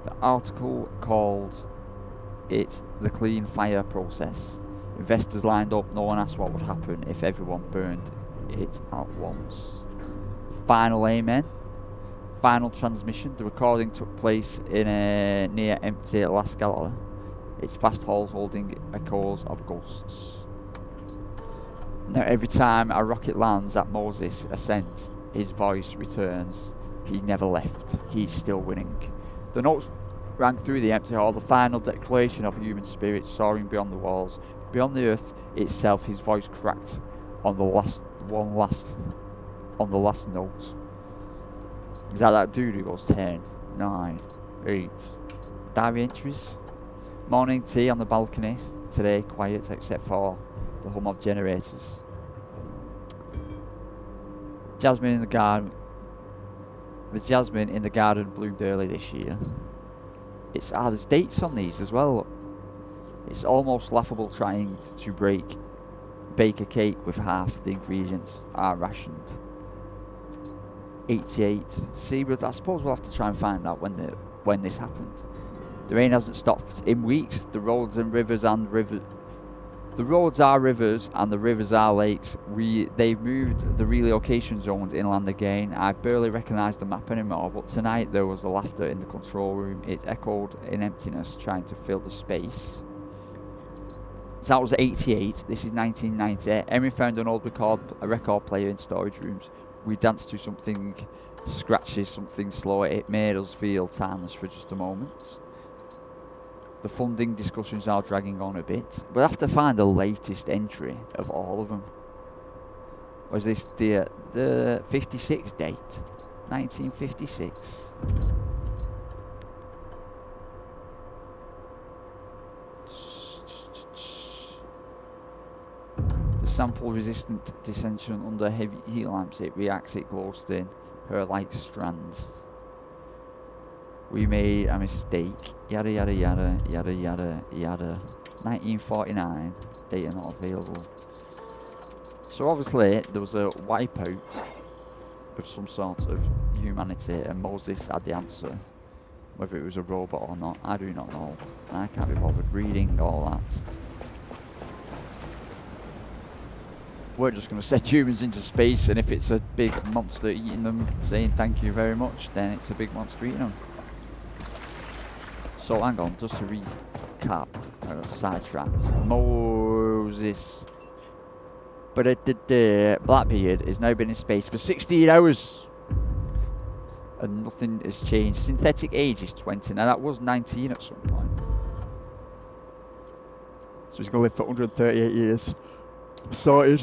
The article called it the clean fire process. Investors lined up, no one asked what would happen if everyone burned it at once. Final amen. Final transmission. The recording took place in a near empty Last Caretaker. Its fast halls holding echoes of ghosts. Now every time a rocket lands at Moses' ascent, his voice returns. He never left. He's still winning. The notes rang through the empty hall, the final declaration of human spirit soaring beyond the walls. Beyond the earth itself, his voice cracked on the last note. Is that dude who goes 10, 9, 8? Diary entries. Morning tea on the balcony. Today quiet except for the hum of generators. Jasmine in the garden. The jasmine in the garden bloomed early this year. There's dates on these as well. It's almost laughable trying to bake a cake with half the ingredients are rationed. 88. See, but I suppose we'll have to try and find out when this happened. The rain hasn't stopped in weeks. The roads are rivers and the rivers are lakes. They've moved the relocation zones inland again. I barely recognise the map anymore, but tonight there was a laughter in the control room. It echoed in emptiness, trying to fill the space. So that was 88. This is 1990. Emery found an old record player in storage rooms. We danced to something scratchy, something slow. It made us feel timeless for just a moment. The funding discussions are dragging on a bit. We'll have to find the latest entry of all of them. Was this the 56 date? 1956. The sample resistant dissension under heavy heat lamps. It reacts, it glows thin. Her like strands. We made a mistake. Yada yada yada yada yada yada. 1949. Data not available. So obviously there was a wipeout of some sort of humanity, and Moses had the answer. Whether it was a robot or not, I do not know. I can't be bothered reading all that. We're just going to send humans into space, and if it's a big monster eating them, saying thank you very much, then it's a big monster eating them. So hang on, just to recap, I got sidetracked. Moses. But Blackbeard has now been in space for 16 hours. And nothing has changed. Synthetic age is 20. Now that was 19 at some point. So he's going to live for 138 years. Sorted.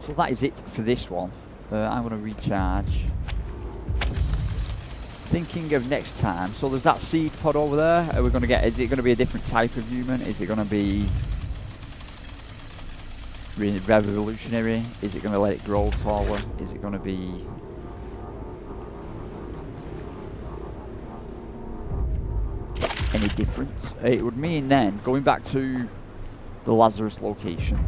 So that is it for this one. I'm going to recharge. Thinking of next time. So there's that seed pod over there. Are we going to get? Is it going to be a different type of human? Is it going to be revolutionary? Is it going to let it grow taller? Is it going to be? Any different? It would mean then going back to the Lazarus location,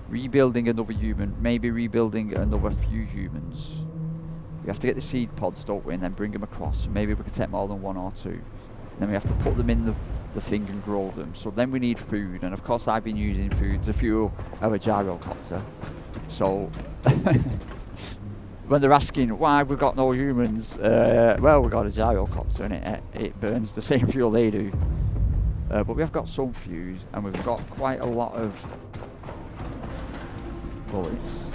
rebuilding another human, maybe rebuilding another few humans. We have to get the seed pods, don't we, and then bring them across. Maybe we could take more than one or two. Then we have to put them in the thing and grow them. So then we need food, and of course I've been using food to fuel our gyrocopter. So when they're asking why we've got no humans, well, we've got a gyrocopter and it burns the same fuel they do. But we have got some fuel, and we've got quite a lot of bullets.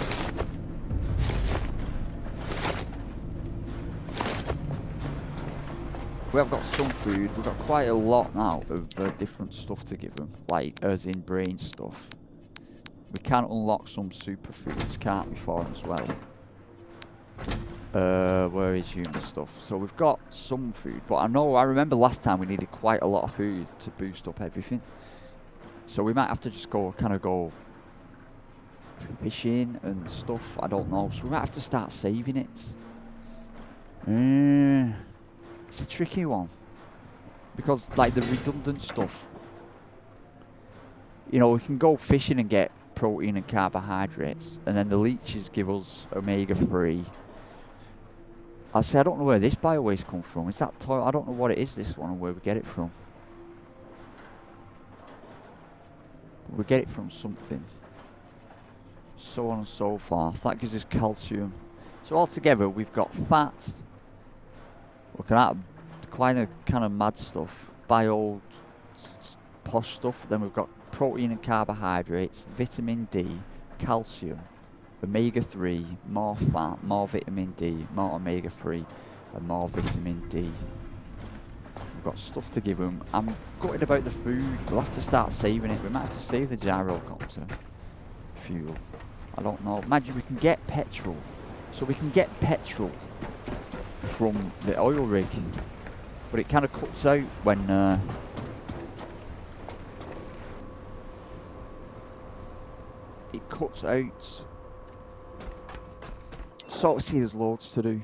We have got some food. We've got quite a lot now of different stuff to give them, like as in brain stuff. We can unlock some superfoods, can't we, for them as well? Where is human stuff? So we've got some food, but I remember last time we needed quite a lot of food to boost up everything. So we might have to just go fishing and stuff. I don't know. So we might have to start saving it. It's a tricky one, because like the redundant stuff, you know, we can go fishing and get protein and carbohydrates, and then the leeches give us omega-3. I say I don't know where this bio-waste comes from. Is that I don't know what it is, this one, and where we get it from. We get it from something. So on and so forth. That gives us calcium. So altogether we've got fat. Looking at quite a kind of mad stuff, bio posh stuff. Then we've got protein and carbohydrates, vitamin D, calcium, omega-3, more fat, more vitamin D, more omega-3, and more vitamin D. We've got stuff to give them. I'm gutted about the food. We'll have to start saving it. We might have to save the gyrocopter fuel. I don't know. Imagine we can get petrol. So we can get petrol from the oil rig, but it kind of cuts out when it cuts out. Sort of see there's loads to do.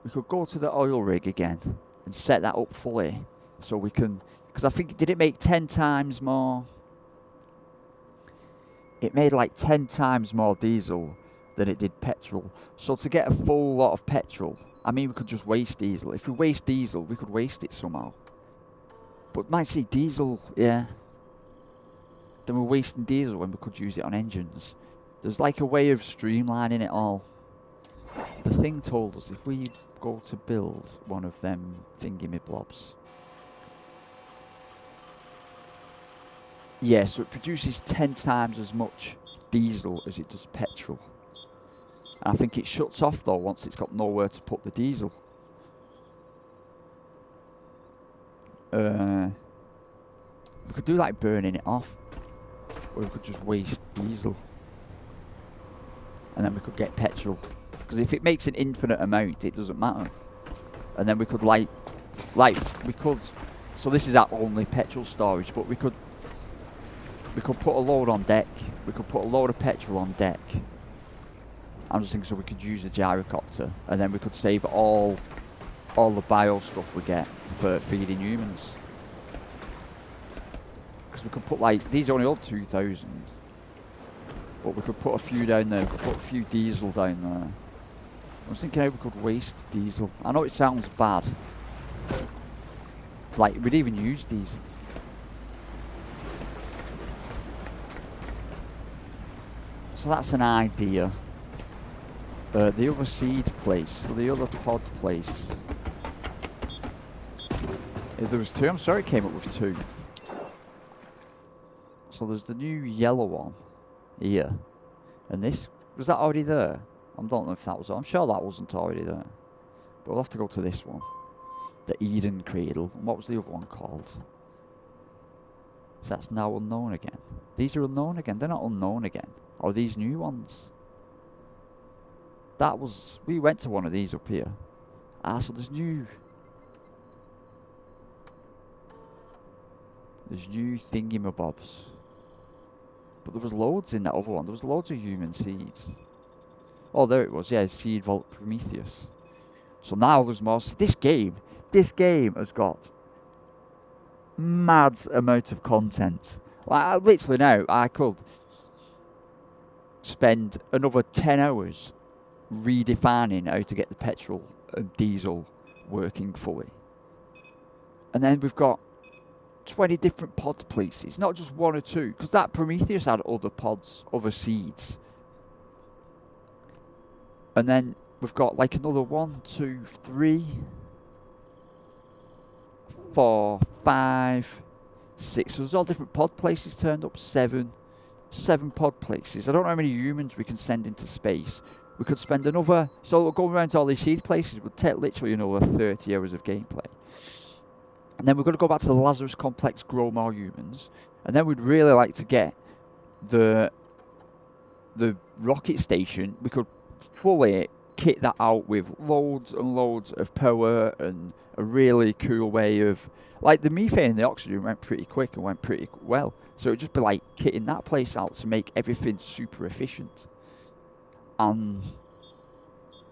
We could go to the oil rig again and set that up fully, so we can, because I think, did it make 10 times more? It made like 10 times more diesel than it did petrol. So to get a full lot of petrol, I mean, we could just waste diesel. If we waste diesel, we could waste it somehow. But might say diesel, yeah. Then we're wasting diesel when we could use it on engines. There's like a way of streamlining it all. The thing told us if we go to build one of them thingy-me-blobs. Yeah, so it produces 10 times as much diesel as it does petrol. And I think it shuts off though once it's got nowhere to put the diesel. We could do like burning it off, or we could just waste diesel, and then we could get petrol. Because if it makes an infinite amount, it doesn't matter. And then we could we could. So this is our only petrol storage, but we could put a load on deck. We could put a load of petrol on deck. I'm just thinking so we could use the gyrocopter, and then we could save all the bio stuff we get for feeding humans. Because we could put like, these only hold 2,000, but we could put a few down there. We could put a few diesel down there. I was thinking how we could waste diesel. I know it sounds bad. Like we'd even use these. So that's an idea. The other seed place, so the other pod place. If there was 2, I'm sorry it came up with 2. So there's the new yellow one here. And this, was that already there? I don't know if that was, I'm sure that wasn't already there. But we'll have to go to this one. The Eden Cradle. And what was the other one called? So that's now unknown again. These are unknown again. They're not unknown again. Or these new ones. That was, we went to one of these up here. Ah, so there's new thingamabobs. But there was loads in that other one. There was loads of human seeds. Oh, there it was. Yeah, Seed Vault Prometheus. So now there's more. This game has got mad amount of content. Like, literally now, I could spend another 10 hours redefining how to get the petrol and diesel working fully. And then we've got 20 different pod places, not just one or two, because that Prometheus had other pods, other seeds. And then we've got like another 1, 2, 3, 4, 5, 6. So there's all different pod places turned up. 7 pod places. I don't know how many humans we can send into space. We could spend another, so we'll go around to all these seed places, would take literally another 30 hours of gameplay. And then we're going to go back to the Lazarus complex, grow more humans. And then we'd really like to get the rocket station. We could fully kit that out with loads and loads of power and a really cool way of, like, the methane and the oxygen went pretty quick and went pretty well. So it'd just be like kitting that place out to make everything super efficient. And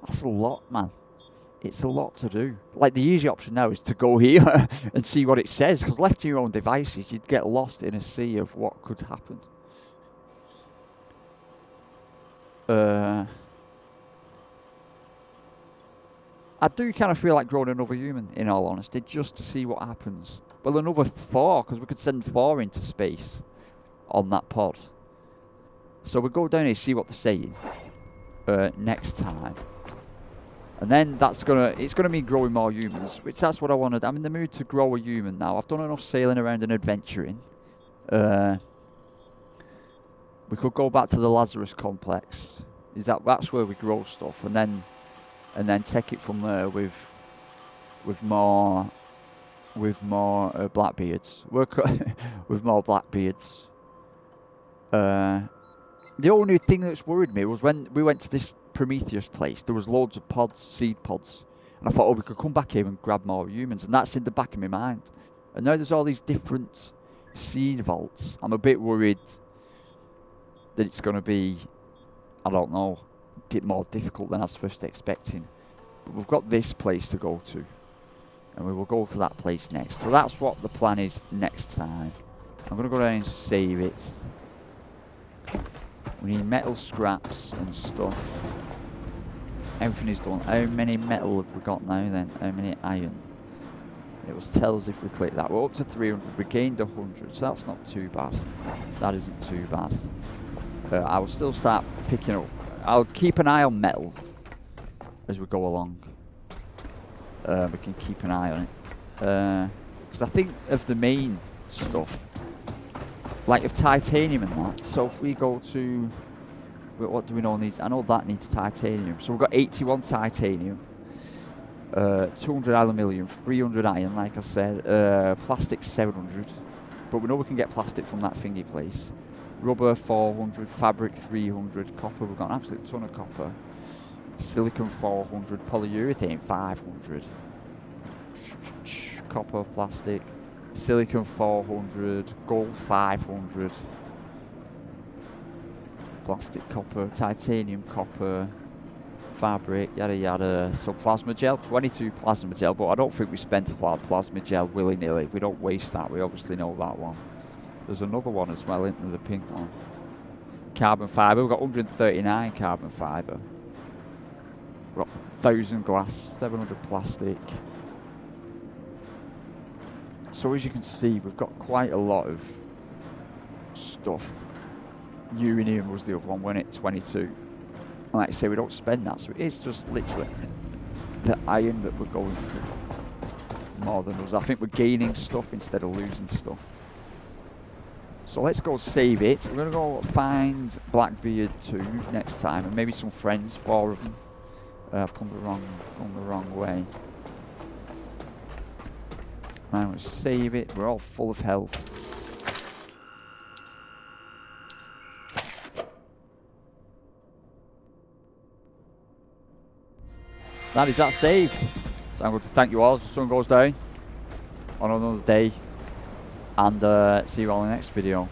that's a lot, man. It's a lot to do. Like, the easy option now is to go here and see what it says, because left to your own devices, you'd get lost in a sea of what could happen. I do kind of feel like growing another human, in all honesty, just to see what happens. Well, another 4, because we could send 4 into space on that pod. So we'll go down here, see what they're saying next time. And then it's gonna mean growing more humans, which that's what I wanted. I'm in the mood to grow a human now. I've done enough sailing around and adventuring. We could go back to the Lazarus complex. That's where we grow stuff, and then take it from there with more Blackbeards. Work with more Blackbeards. The only thing that's worried me was when we went to this Prometheus place, there was loads of pods, seed pods. And I thought, oh, we could come back here and grab more humans. And that's in the back of my mind. And now there's all these different seed vaults. I'm a bit worried that it's going to be, I don't know, a bit more difficult than I was first expecting. But we've got this place to go to. And we will go to that place next. So that's what the plan is next time. I'm going to go down and save it. We need metal scraps and stuff. Everything is done. How many metal have we got now then? How many iron? It will tell us if we click that. We're up to 300. We gained 100, so that's not too bad. That isn't too bad. I will still start picking up. I'll keep an eye on metal as we go along. We can keep an eye on it. Because I think of the main stuff, like of titanium and that. So if we go to, what do we know needs? I know that needs titanium. So we've got 81 titanium, 200 aluminium, 300 iron, like I said, plastic 700. But we know we can get plastic from that thingy place. Rubber 400, fabric 300, copper, we've got an absolute ton of copper. Silicon 400, polyurethane 500. Copper, plastic. Silicon 400, gold 500, plastic, copper, titanium, copper, fabric, yada yada. So plasma gel, 22 plasma gel, but I don't think we spent a lot of plasma gel willy-nilly. We don't waste that, we obviously know that one. There's another one as well, isn't there, the pink one. Carbon fibre, we've got 139 carbon fibre. We've got 1,000 glass, 700 plastic. So as you can see, we've got quite a lot of stuff. Uranium was the other one, wasn't it? 22. And like I say, we don't spend that, so it is just literally the iron that we're going through more than us. I think we're gaining stuff instead of losing stuff. So let's go save it. We're going to go find Blackbeard 2 next time, and maybe some friends, 4 of them. I've come the wrong way. I'm going to save it. We're all full of health. That saved. So I'm going to thank you all as the sun goes down on another day, and see you all in the next video.